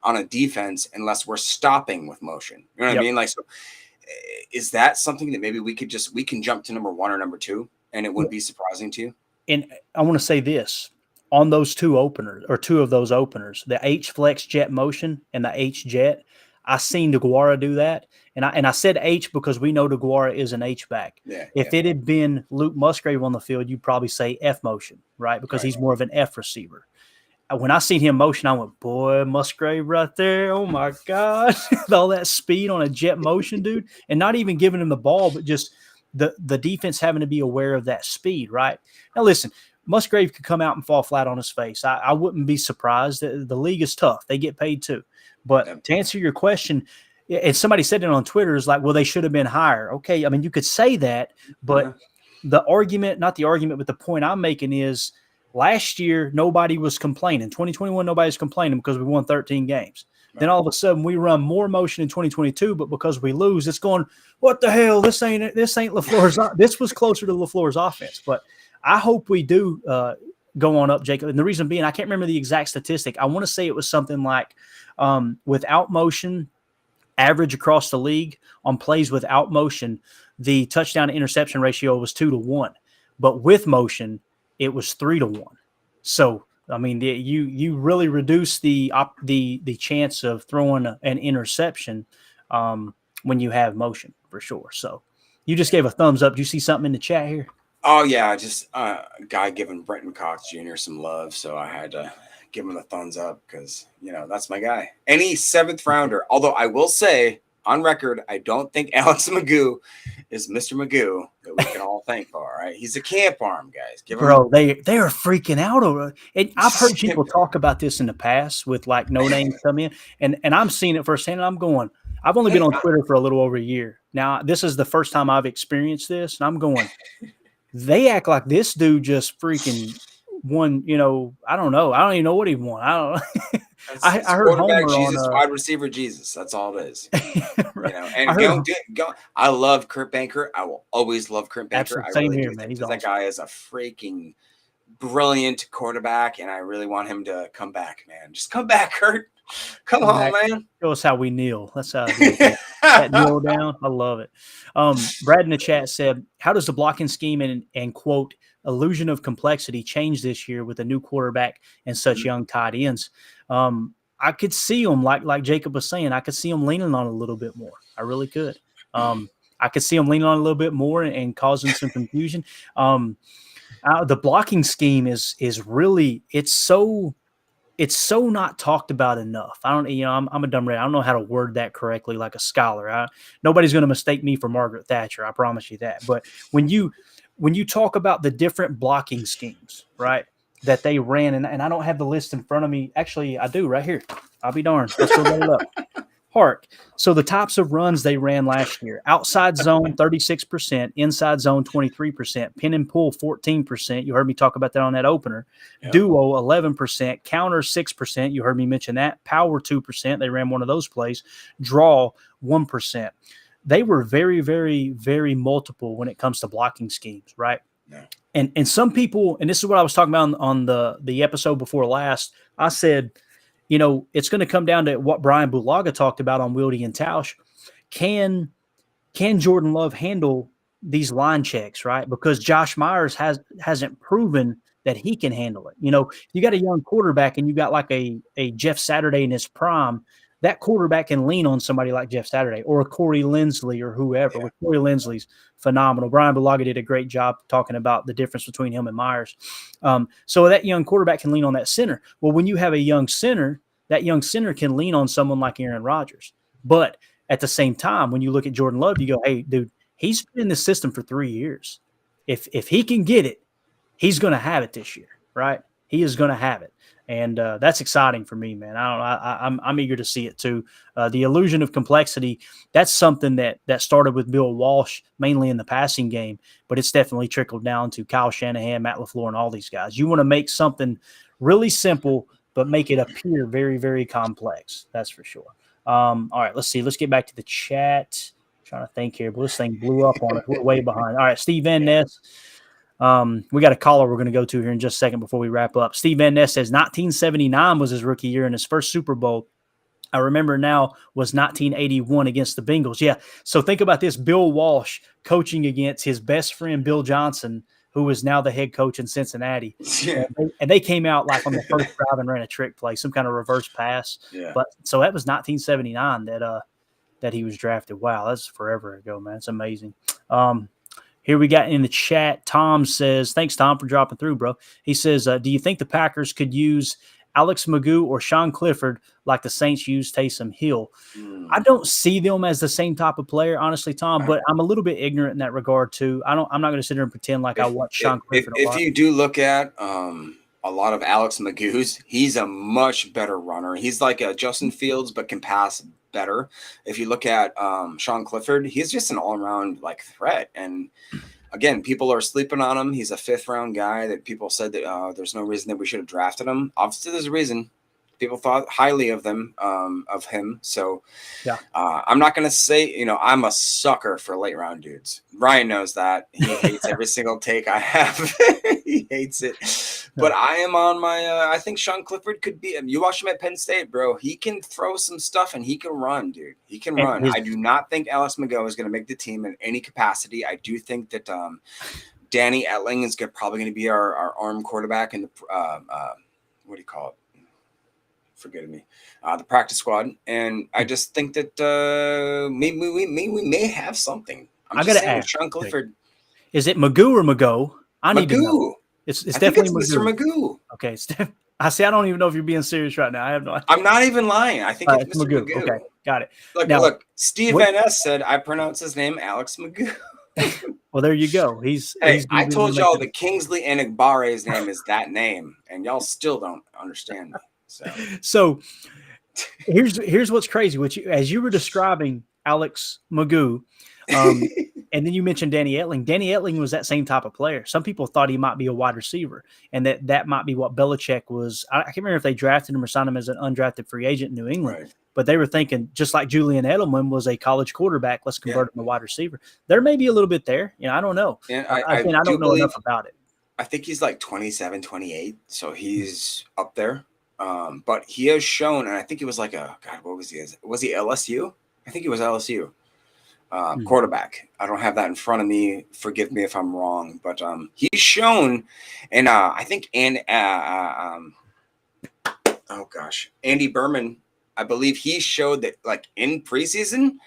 on a defense unless we're stopping with motion. You know what I mean? So is that something that maybe we can jump to number 1 or number 2 and it wouldn't be surprising to you? and I want to say this on those two of those openers, the H flex jet motion and the H jet. I seen DeGuara do that, and I said H because we know DeGuara is an H back. Yeah. If it had been Luke Musgrave on the field, you'd probably say F motion, right? Because he's more of an F receiver. When I seen him motion, I went, boy, Musgrave right there. Oh my God. All that speed on a jet motion, dude. And not even giving him the ball, but just the defense having to be aware of that speed, right? Now, listen, Musgrave could come out and fall flat on his face. I wouldn't be surprised. The league is tough. They get paid too. But to answer your question, and somebody said it on Twitter, is like, well, they should have been higher. Okay, I mean, you could say that, but the argument, not the argument, but the point I'm making is last year, nobody was complaining. 2021, nobody was complaining because we won 13 games. Right. Then all of a sudden, we run more motion in 2022, but because we lose, it's going, what the hell? This ain't LaFleur's. This was closer to LaFleur's offense. But I hope we do go on up, Jacob. And the reason being, I can't remember the exact statistic. I want to say it was something like without motion, average across the league on plays without motion, the touchdown to interception ratio was 2-1. But with motion, it was 3-1. So, I mean, you really reduce the chance of throwing an interception when you have motion for sure. So, you just gave a thumbs up. Do you see something in the chat here? Oh yeah, just a guy giving Brenton Cox Jr. some love, so I had to give him a thumbs up because that's my guy. Any 7th rounder, although I will say on record, I don't think Alex Magoo is Mr. Magoo that we can all thank for. All right, he's a camp arm, guys. Bro, they are freaking out over it. And I've heard people talk about this in the past with like no names come in, and I'm seeing it firsthand. And I'm going. I've only been on Twitter for a little over a year now. This is the first time I've experienced this, and I'm going. They act like this dude just freaking won. I don't know. I don't even know what he won. I don't know. I heard Homer Jesus, on wide receiver Jesus. That's all it is. Right. And go. I love Kurt Banker. I will always love Kurt Banker. Absolutely. Same here, man. He's awesome. That guy is a freaking brilliant quarterback, and I really want him to come back, man. Just come back, Kurt. Come on, man. Show us how we kneel. That's how that kneel down. I love it. Brad in the chat said, how does the blocking scheme and quote, illusion of complexity change this year with a new quarterback and such young tight ends? I could see them, like Jacob was saying, I could see them leaning on it a little bit more. I really could. I could see them leaning on it a little bit more and causing some confusion. The blocking scheme is really, it's so not talked about enough. I don't, I'm a dumb rat. I don't know how to word that correctly like a scholar. Nobody's going to mistake me for Margaret Thatcher. I promise you that. But when you talk about the different blocking schemes, right, that they ran, and I don't have the list in front of me. Actually, I do right here. I'll be darned. Let's go load it up. Hark. So the types of runs they ran last year: outside zone 36%, inside zone 23%, pin and pull 14%. You heard me talk about that on that opener. Yep. Duo 11%, counter 6%. You heard me mention that. Power 2%. They ran one of those plays. Draw 1%. They were very, very, very multiple when it comes to blocking schemes, right? Yeah. And some people, and this is what I was talking about on the episode before last. I said, it's going to come down to what Brian Bulaga talked about on Wildy and Tausch. Can Jordan Love handle these line checks, right? Because Josh Myers hasn't proven that he can handle it. You got a young quarterback and you got like a Jeff Saturday in his prime. That quarterback can lean on somebody like Jeff Saturday or a Corey Linsley or whoever. Yeah. Corey Linsley's phenomenal. Brian Bulaga did a great job talking about the difference between him and Myers. So that young quarterback can lean on that center. Well, when you have a young center, that young center can lean on someone like Aaron Rodgers. But at the same time, when you look at Jordan Love, you go, hey, dude, he's been in the system for 3 years. If he can get it, he's going to have it this year, right? He is going to have it. And that's exciting for me, man. I'm eager to see it too. The illusion of complexity, that's something that started with Bill Walsh, mainly in the passing game, but it's definitely trickled down to Kyle Shanahan, Matt LaFleur, and all these guys. You want to make something really simple, but make it appear very, very complex. That's for sure. All right, let's see. Let's get back to the chat. I'm trying to think here, but this thing blew up on us. We're way behind. All right, Steve Van Ness. We got a caller we're going to go to here in just a second before we wrap up. Steve Van Ness says 1979 was his rookie year, and his first Super Bowl, I remember now, was 1981 against the Bengals. Yeah, so think about this. Bill Walsh coaching against his best friend Bill Johnson, who is now the head coach in Cincinnati. Yeah. And they came out like on the first drive and ran a trick play, some kind of reverse pass. Yeah. But so that was 1979 that he was drafted. Wow, that's forever ago, man. It's amazing. Here we got in the chat, Tom says, thanks, Tom, for dropping through, bro. He says, do you think the Packers could use Alex Magoo or Sean Clifford like the Saints used Taysom Hill? I don't see them as the same type of player, honestly, Tom, but I'm a little bit ignorant in that regard, too. I'm not going to sit here and pretend like I watch Sean Clifford a lot. If you do look at a lot of Alex Magoo's, he's a much better runner. He's like a Justin Fields, but can pass better. If you look at Sean Clifford, he's just an all-around like threat. And again, people are sleeping on him. He's a 5th-round guy that people said that there's no reason that we should have drafted him. Obviously, there's a reason. People thought highly of him. So yeah, I'm not going to say, I'm a sucker for late round dudes. Ryan knows that. He hates every single take I have. He hates it. But I am on my, I think Sean Clifford could be, you watch him at Penn State, bro. He can throw some stuff and he can run, dude. He can run. I do not think Alex Magoo is going to make the team in any capacity. I do think that Danny Etling is probably going to be our arm quarterback in the, what do you call it? Forgive me, the practice squad, and I just think that maybe we may have something. I got to ask, Sean Clifford. Is it Magoo or Mago? I need to know. It's definitely Mr. Magoo. Okay, I see. I don't even know if you're being serious right now. I have no idea. I'm not even lying. I think it's Mr. Magoo. Okay, got it. Look, Steve Van Ness said I pronounce his name Alex Magoo. Well, there you go. I told y'all that Kingsley Enigbare's name is that name, and y'all still don't understand me. So here's what's crazy. As you were describing Alex Magoo, and then you mentioned Danny Etling. Danny Etling was that same type of player. Some people thought he might be a wide receiver, and that might be what Belichick was. I can't remember if they drafted him or signed him as an undrafted free agent in New England. Right. But they were thinking, just like Julian Edelman was a college quarterback, let's convert him to wide receiver. There may be a little bit there. I don't know. And I don't know enough about it. I think he's like 27, 28, so he's up there. But he has shown, and I think he was like what was he? Was he LSU? I think he was LSU quarterback. I don't have that in front of me. Forgive me if I'm wrong, but he's shown, and I think Andy Berman, I believe he showed that like in preseason,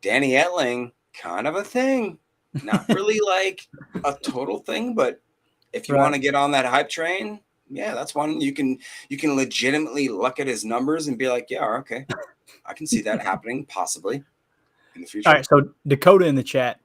Danny Etling kind of a thing, not really like a total thing, but if you want to get on that hype train. Yeah, that's one you can legitimately look at his numbers and be like, yeah, okay, I can see that happening possibly in the future. All right, so Dakota in the chat,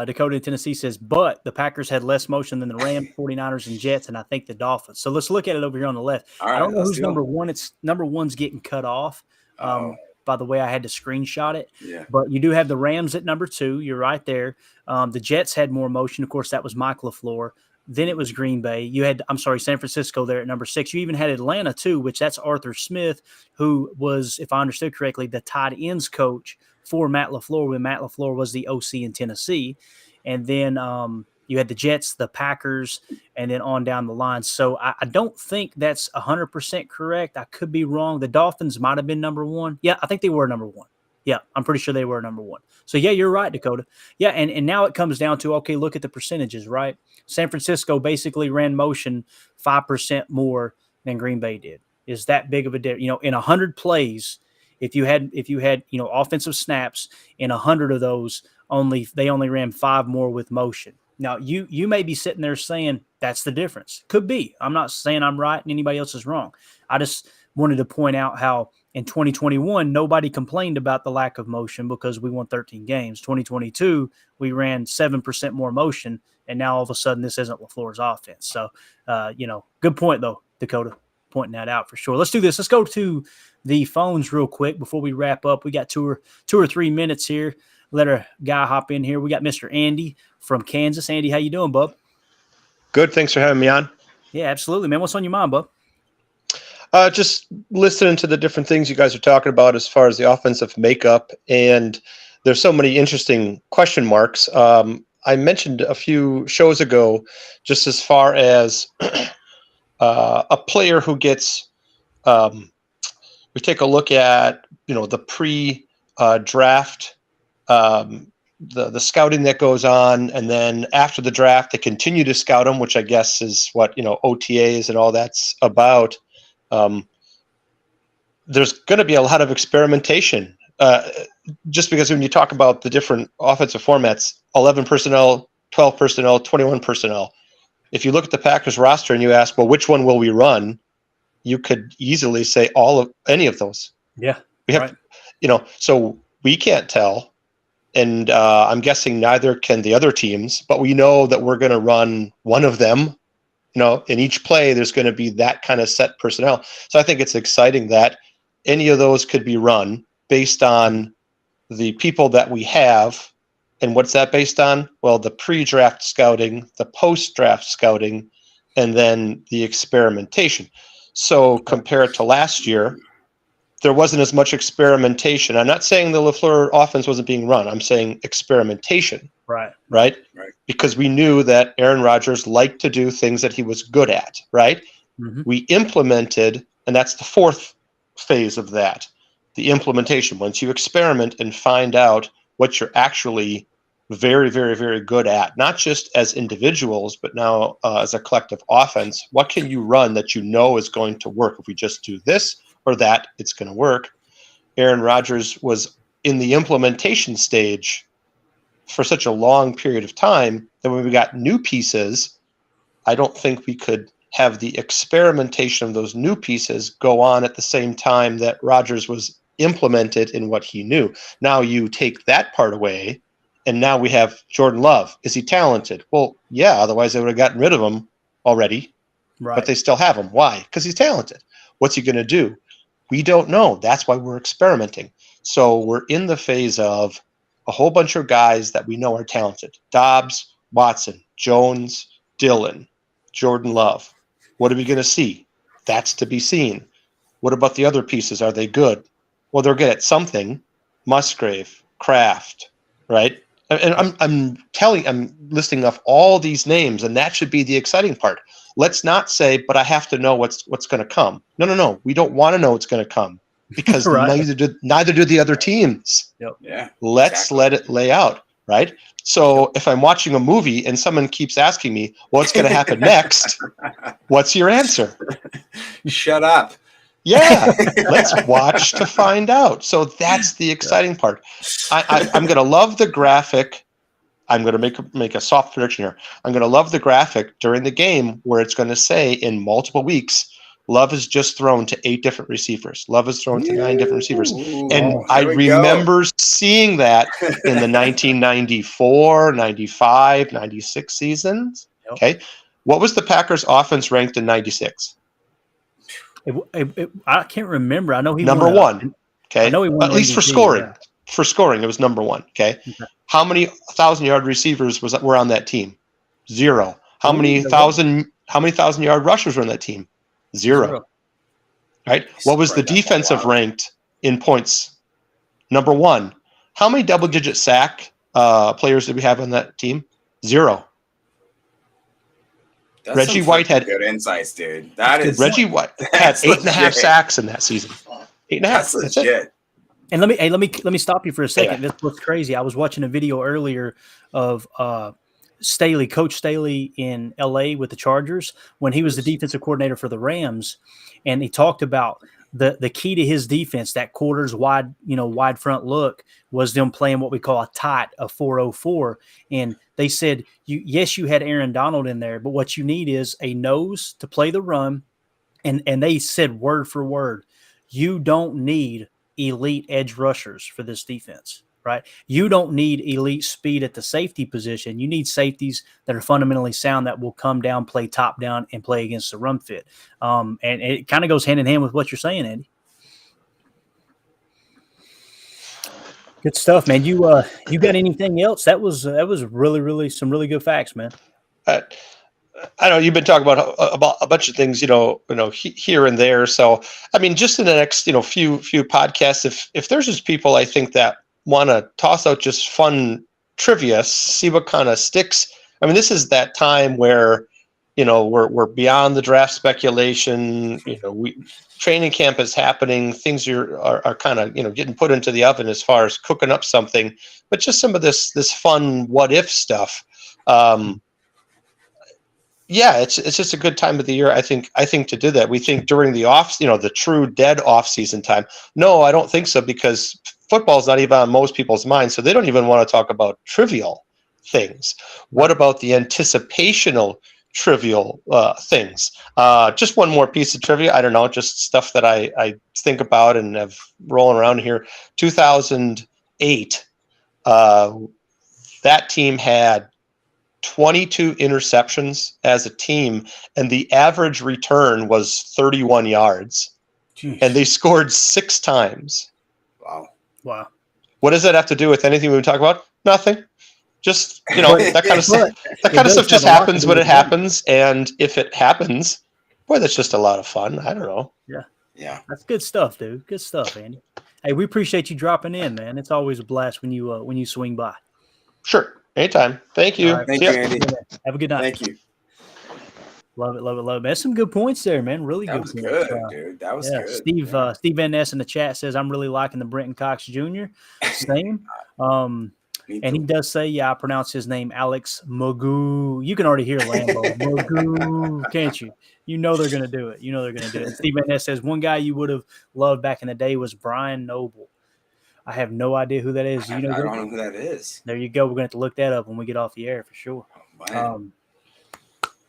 Dakota in Tennessee says, but the Packers had less motion than the Rams, 49ers, and Jets, and I think the Dolphins. So let's look at it over here on the left. All right, I don't know who's number one. It's number one's getting cut off. By the way, I had to screenshot it. Yeah. But you do have the Rams at number 2. You're right there. The Jets had more motion. Of course, that was Matt LaFleur. Then it was Green Bay. You had, San Francisco there at number 6. You even had Atlanta too, which that's Arthur Smith, who was, if I understood correctly, the tight ends coach for Matt LaFleur when Matt LaFleur was the OC in Tennessee. And then you had the Jets, the Packers, and then on down the line. So I don't think that's 100% correct. I could be wrong. The Dolphins might have been number 1. Yeah, I think they were number 1. Yeah, I'm pretty sure they were number 1. So, yeah, you're right, Dakota. Yeah, and now it comes down to, okay, look at the percentages, right? San Francisco basically ran motion 5% more than Green Bay did. Is that big of a difference? In 100 plays, if you had offensive snaps, in 100 of those, they only ran 5 more with motion. Now, you may be sitting there saying that's the difference. Could be. I'm not saying I'm right and anybody else is wrong. I just wanted to point out how in 2021, nobody complained about the lack of motion because we won 13 games. 2022, we ran 7% more motion, and now all of a sudden this isn't LaFleur's offense. So, good point, though, Dakota, pointing that out for sure. Let's do this. Let's go to the phones real quick before we wrap up. We got two or 3 minutes here. Let our guy hop in here. We got Mr. Andy from Kansas. Andy, how you doing, bub? Good. Thanks for having me on. Yeah, absolutely, man. What's on your mind, bub? Just listening to the different things you guys are talking about as far as the offensive makeup, and there's so many interesting question marks. I mentioned a few shows ago, just as far as a player who gets, we take a look at, the pre-draft the scouting that goes on, and then after the draft they continue to scout them, which I guess is what OTAs and all that's about. There's going to be a lot of experimentation, just because when you talk about the different offensive formats, 11 personnel, 12 personnel, 21 personnel. If you look at the Packers roster and you ask, well, which one will we run? You could easily say any of those. Yeah, we have, so we can't tell. And I'm guessing neither can the other teams, but we know that we're going to run one of them. In each play, there's going to be that kind of set personnel. So I think it's exciting that any of those could be run based on the people that we have. And what's that based on? Well, the pre-draft scouting, the post-draft scouting, and then the experimentation. So compared to last year, there wasn't as much experimentation. I'm not saying the LaFleur offense wasn't being run. I'm saying experimentation. Right? Because we knew that Aaron Rodgers liked to do things that he was good at, right? Mm-hmm. We implemented, and that's the fourth phase of that, the implementation. Once you experiment and find out what you're actually very, very, very good at, not just as individuals, but now as a collective offense, what can you run that is going to work? If we just do this or that, it's going to work. Aaron Rodgers was in the implementation stage for such a long period of time that when we got new pieces, I don't think we could have the experimentation of those new pieces go on at the same time that Rodgers was implemented in what he knew. Now you take that part away, and now we have Jordan Love. Is he talented? Well, yeah, otherwise they would have gotten rid of him already. Right. But they still have him. Why? Because he's talented. What's he going to do? We don't know. That's why we're experimenting. So we're in the phase of a whole bunch of guys that we know are talented. Dobbs, Watson, Jones, Dillon, Jordan Love. What are we going to see? That's to be seen. What about the other pieces? Are they good? Well, they're good at something. Musgrave, Kraft, right? And I'm listing off all these names, and that should be the exciting part. Let's not say, but I have to know what's going to come. No. We don't want to know what's going to come because neither do the other teams. Yep. Yeah. Let's let it lay out, right? So if I'm watching a movie and someone keeps asking me what's going to happen next, what's your answer? Shut up. Yeah, let's watch to find out. So that's the exciting part. I'm going to love the graphic. I'm going to make a soft prediction here. I'm going to love the graphic during the game where it's going to say in multiple weeks, Love is just thrown to 8 different receivers. Love is thrown to 9 different receivers. And I remember seeing that in the 1994, 95, 96 seasons. Yep. Okay. What was the Packers offense ranked in 96? I can't remember. I know he number won, one. Okay. I know he won at least MVP, for scoring. yeah. For scoring, it was number one. Okay. How many 1,000-yard receivers were on that team? 0. How many 1,000-yard rushers were on that team? 0. Right. What was the defensive ranked in points? Number 1. How many double-digit sack players did we have on that team? 0. That's Reggie White had good insights, dude. That is Reggie White had 8.5 sacks in that season. 8.5. That's legit. And let me stop you for a second. Yeah. This was crazy. I was watching a video earlier of Coach Staley in LA with the Chargers when he was the defensive coordinator for the Rams, and he talked about the key to his defense, that quarters wide front look, was them playing what we call a tight, a 4-0-4. And they said, you had Aaron Donald in there, but what you need is a nose to play the run. And they said word for word, you don't need elite edge rushers for this defense, right? You don't need elite speed at the safety position. You need safeties that are fundamentally sound that will come down, play top down, and play against the run fit. And it kind of goes hand in hand with what you're saying, Andy. Good stuff, man. You got anything else? That was really, really some really good facts, man. I know you've been talking about a bunch of things, here and there. So, I mean, just in the next, few podcasts, if there's just people I think that want to toss out just fun trivia, see what kind of sticks. I mean, this is that time where we're beyond the draft speculation. Training camp is happening. Things are kind of, getting put into the oven as far as cooking up something, but just some of this fun what if stuff. Yeah, it's just a good time of the year. I think to do that. We think during the the true dead off season time. No, I don't think so, because football's not even on most people's minds, so they don't even want to talk about trivial things. What about the anticipational trivial things? Just one more piece of trivia. I don't know, just stuff that I think about and have rolling around here. 2008, that team had 22 interceptions as a team, and the average return was 31 yards. Jeez. And they scored 6 times. Wow. What does that have to do with anything we talk about? Nothing. Just, that kind of stuff. That kind of stuff just happens when it happens, and if it happens, boy, that's just a lot of fun. I don't know. Yeah. That's good stuff, dude. Good stuff, Andy. Hey, we appreciate you dropping in, man. It's always a blast when you swing by. Sure. Anytime. Thank you. Right. Thank you, Andy. Have a good night. Thank you. Love it, love it, love it. That's some good points there, man. Really That good was points. good, dude. That was good. Steve Steve Van Ness in the chat says, I'm really liking the Brenton Cox Jr. Same. And he does say, I pronounce his name Alex Magoo. You can already hear Lambo. Magoo, can't you? You know they're going to do it. And Steve Van Ness says, one guy you would have loved back in the day was Brian Noble. I have no idea who that is. I don't know who that is. There you go. We're going to have to look that up when we get off the air for sure. Wow.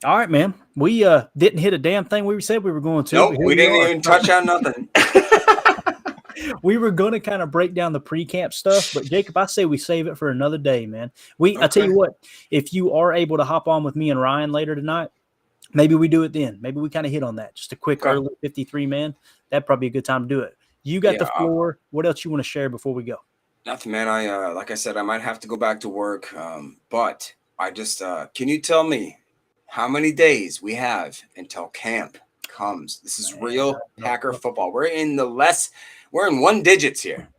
All right, man. We didn't hit a damn thing we said we were going to. Nope, we didn't even touch on nothing. We were going to kind of break down the pre-camp stuff, but Jacob, I say we save it for another day, man. I tell you what, if you are able to hop on with me and Ryan later tonight, maybe we do it then. Maybe we kind of hit on that. Just a quick early 53 man. That'd probably be a good time to do it. You got the floor. What else you want to share before we go? Nothing, man. I like I said, I might have to go back to work, but I just can you tell me how many days we have until camp comes? This is real Packer football. We're in one digits here.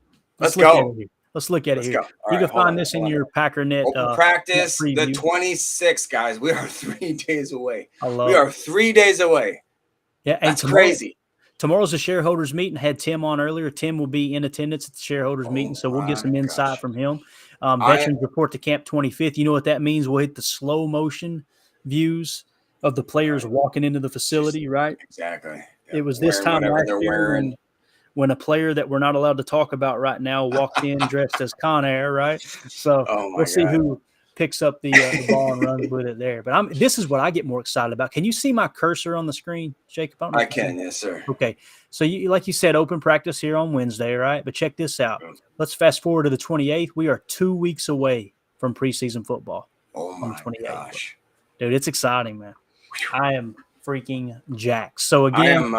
Let's go. Let's look at it here. You can find this in your PackerNet practice. The 26th, guys. We are 3 days away. We are 3 days away. Yeah, and that's crazy. Tomorrow's the shareholders meeting. I had Tim on earlier. Tim will be in attendance at the shareholders meeting, so we'll get some insight from him. Veterans report to camp 25th. You know what that means? We'll hit the slow motion views of the players walking into the facility, right? Exactly. It was this time last year when a player that we're not allowed to talk about right now walked in dressed as Con Air, right? So we'll see who picks up the ball and runs with it there. But this is what I get more excited about. Can you see my cursor on the screen, Jacob? I can, yes, sir. Okay. So like you said, open practice here on Wednesday, right? But check this out. Let's fast forward to the 28th. We are 2 weeks away from preseason football. Oh my gosh. Dude, it's exciting, man. I am freaking jacked. So again,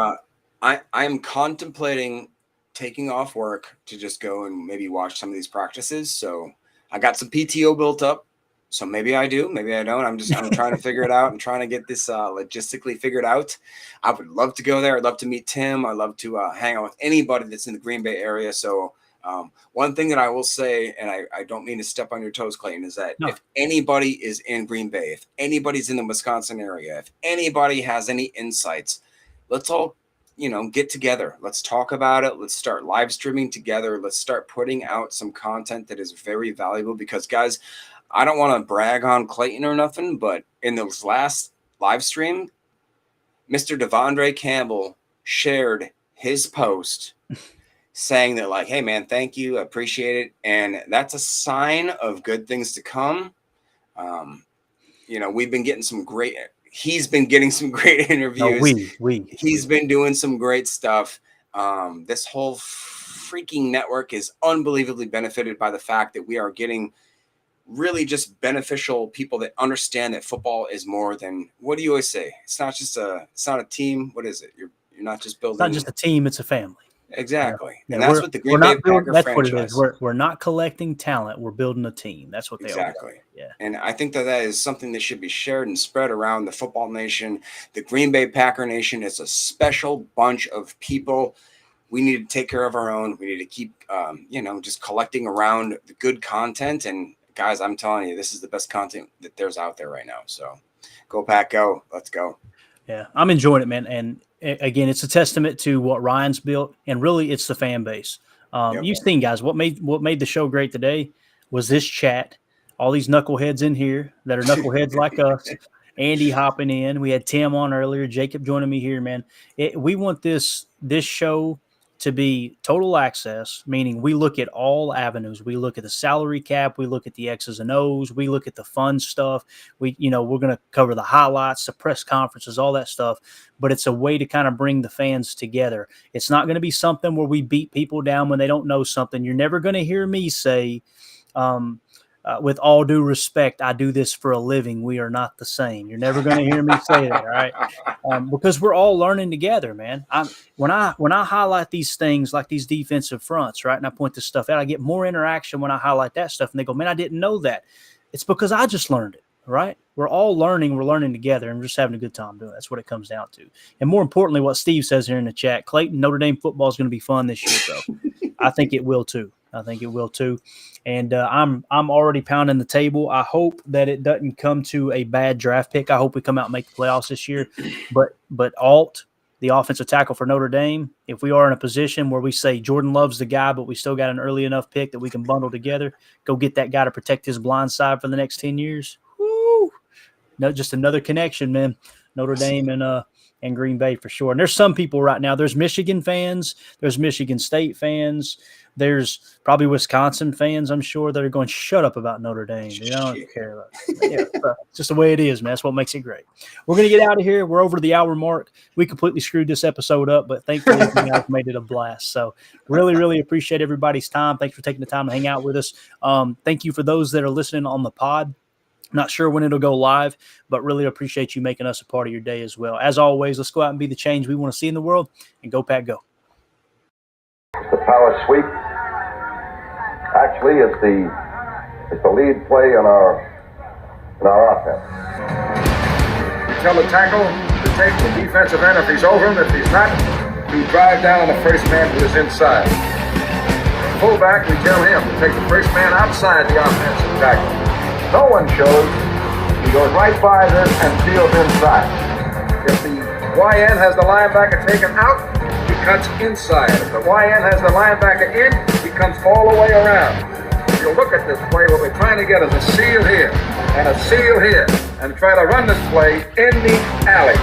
I am contemplating taking off work to just go and maybe watch some of these practices. So I got some PTO built up. So maybe I do, maybe I don't. I'm trying to figure it out. I'm trying to get this logistically figured out. I would love to go there. I'd love to meet Tim. I'd love to hang out with anybody that's in the Green Bay area. So one thing that I will say, and I don't mean to step on your toes, Clayton, is that if anybody is in Green Bay, if anybody's in the Wisconsin area, if anybody has any insights, let's all, get together. Let's talk about it. Let's start live streaming together. Let's start putting out some content that is very valuable because, guys, I don't want to brag on Clayton or nothing, but in this last live stream, Mr. Devondre Campbell shared his post saying that, like, hey, man, thank you. I appreciate it. And that's a sign of good things to come. We've been getting he's been getting some great interviews. He's been doing some great stuff. This whole freaking network is unbelievably benefited by the fact that we are getting really just beneficial people that understand that football is more than, what do you always say? It's not a team. What is it? You're not just building. It's not just a team. It's a family. Exactly. And that's what the Green Bay Packer that's franchise. What it is. We're not collecting talent. We're building a team. That's what they are. Exactly. Yeah. And I think that is something that should be shared and spread around the football nation. The Green Bay Packer nation is a special bunch of people. We need to take care of our own. We need to keep, just collecting around the good content. And guys, I'm telling you, this is the best content that there's out there right now. So Go Pack, go. Let's go. Yeah, I'm enjoying it, man. And again, it's a testament to what Ryan's built, and really, it's the fan base. Yep. You've seen, guys, what made the show great today was this chat. All these knuckleheads in here that are knuckleheads like us. Andy hopping in. We had Tim on earlier. Jacob joining me here, man. We want this show to be total access, meaning we look at all avenues. We look at the salary cap. We look at the X's and O's. We look at the fun stuff. We're going to cover the highlights, the press conferences, all that stuff. But it's a way to kind of bring the fans together. It's not going to be something where we beat people down when they don't know something. You're never going to hear me say, with all due respect, I do this for a living. We are not the same. You're never going to hear me say that, all right? Because we're all learning together, man. When I highlight these things like these defensive fronts, right, and I point this stuff out, I get more interaction when I highlight that stuff, and they go, man, I didn't know that. It's because I just learned it, right? We're all learning. We're learning together, and we're just having a good time doing it. That's what it comes down to. And more importantly, what Steve says here in the chat, Clayton, Notre Dame football is going to be fun this year, bro. I think it will too. And I'm already pounding the table. I hope that it doesn't come to a bad draft pick. I hope we come out and make the playoffs this year. But Alt, the offensive tackle for Notre Dame, if we are in a position where we say Jordan Love's the guy, but we still got an early enough pick that we can bundle together, go get that guy to protect his blind side for the next 10 years. Woo! No, just another connection, man. Notre Dame and Green Bay for sure. And there's some people right now. There's Michigan fans. There's Michigan State fans. There's probably Wisconsin fans, I'm sure, that are going, shut up about Notre Dame. They don't care about it. Yeah, it's just the way it is, man. That's what makes it great. We're going to get out of here. We're over the hour mark. We completely screwed this episode up, but thankfully you guys made it a blast. So really, really appreciate everybody's time. Thanks for taking the time to hang out with us. Thank you for those that are listening on the pod. Not sure when it'll go live, but really appreciate you making us a part of your day as well. As always, let's go out and be the change we want to see in the world, and go Pack go. The power sweep actually is the lead play in our offense. Tell the tackle to take the defensive end if he's over him. If he's not, to drive down on the first man who is inside. Fullback, we tell him to take the first man outside the offensive tackle. No one shows. He goes right by this and steals inside. If the YN has the linebacker taken out, he cuts inside. If the YN has the linebacker in, he comes all the way around. If you look at this play, what we're trying to get is a seal here and a seal here, and try to run this play in the alley.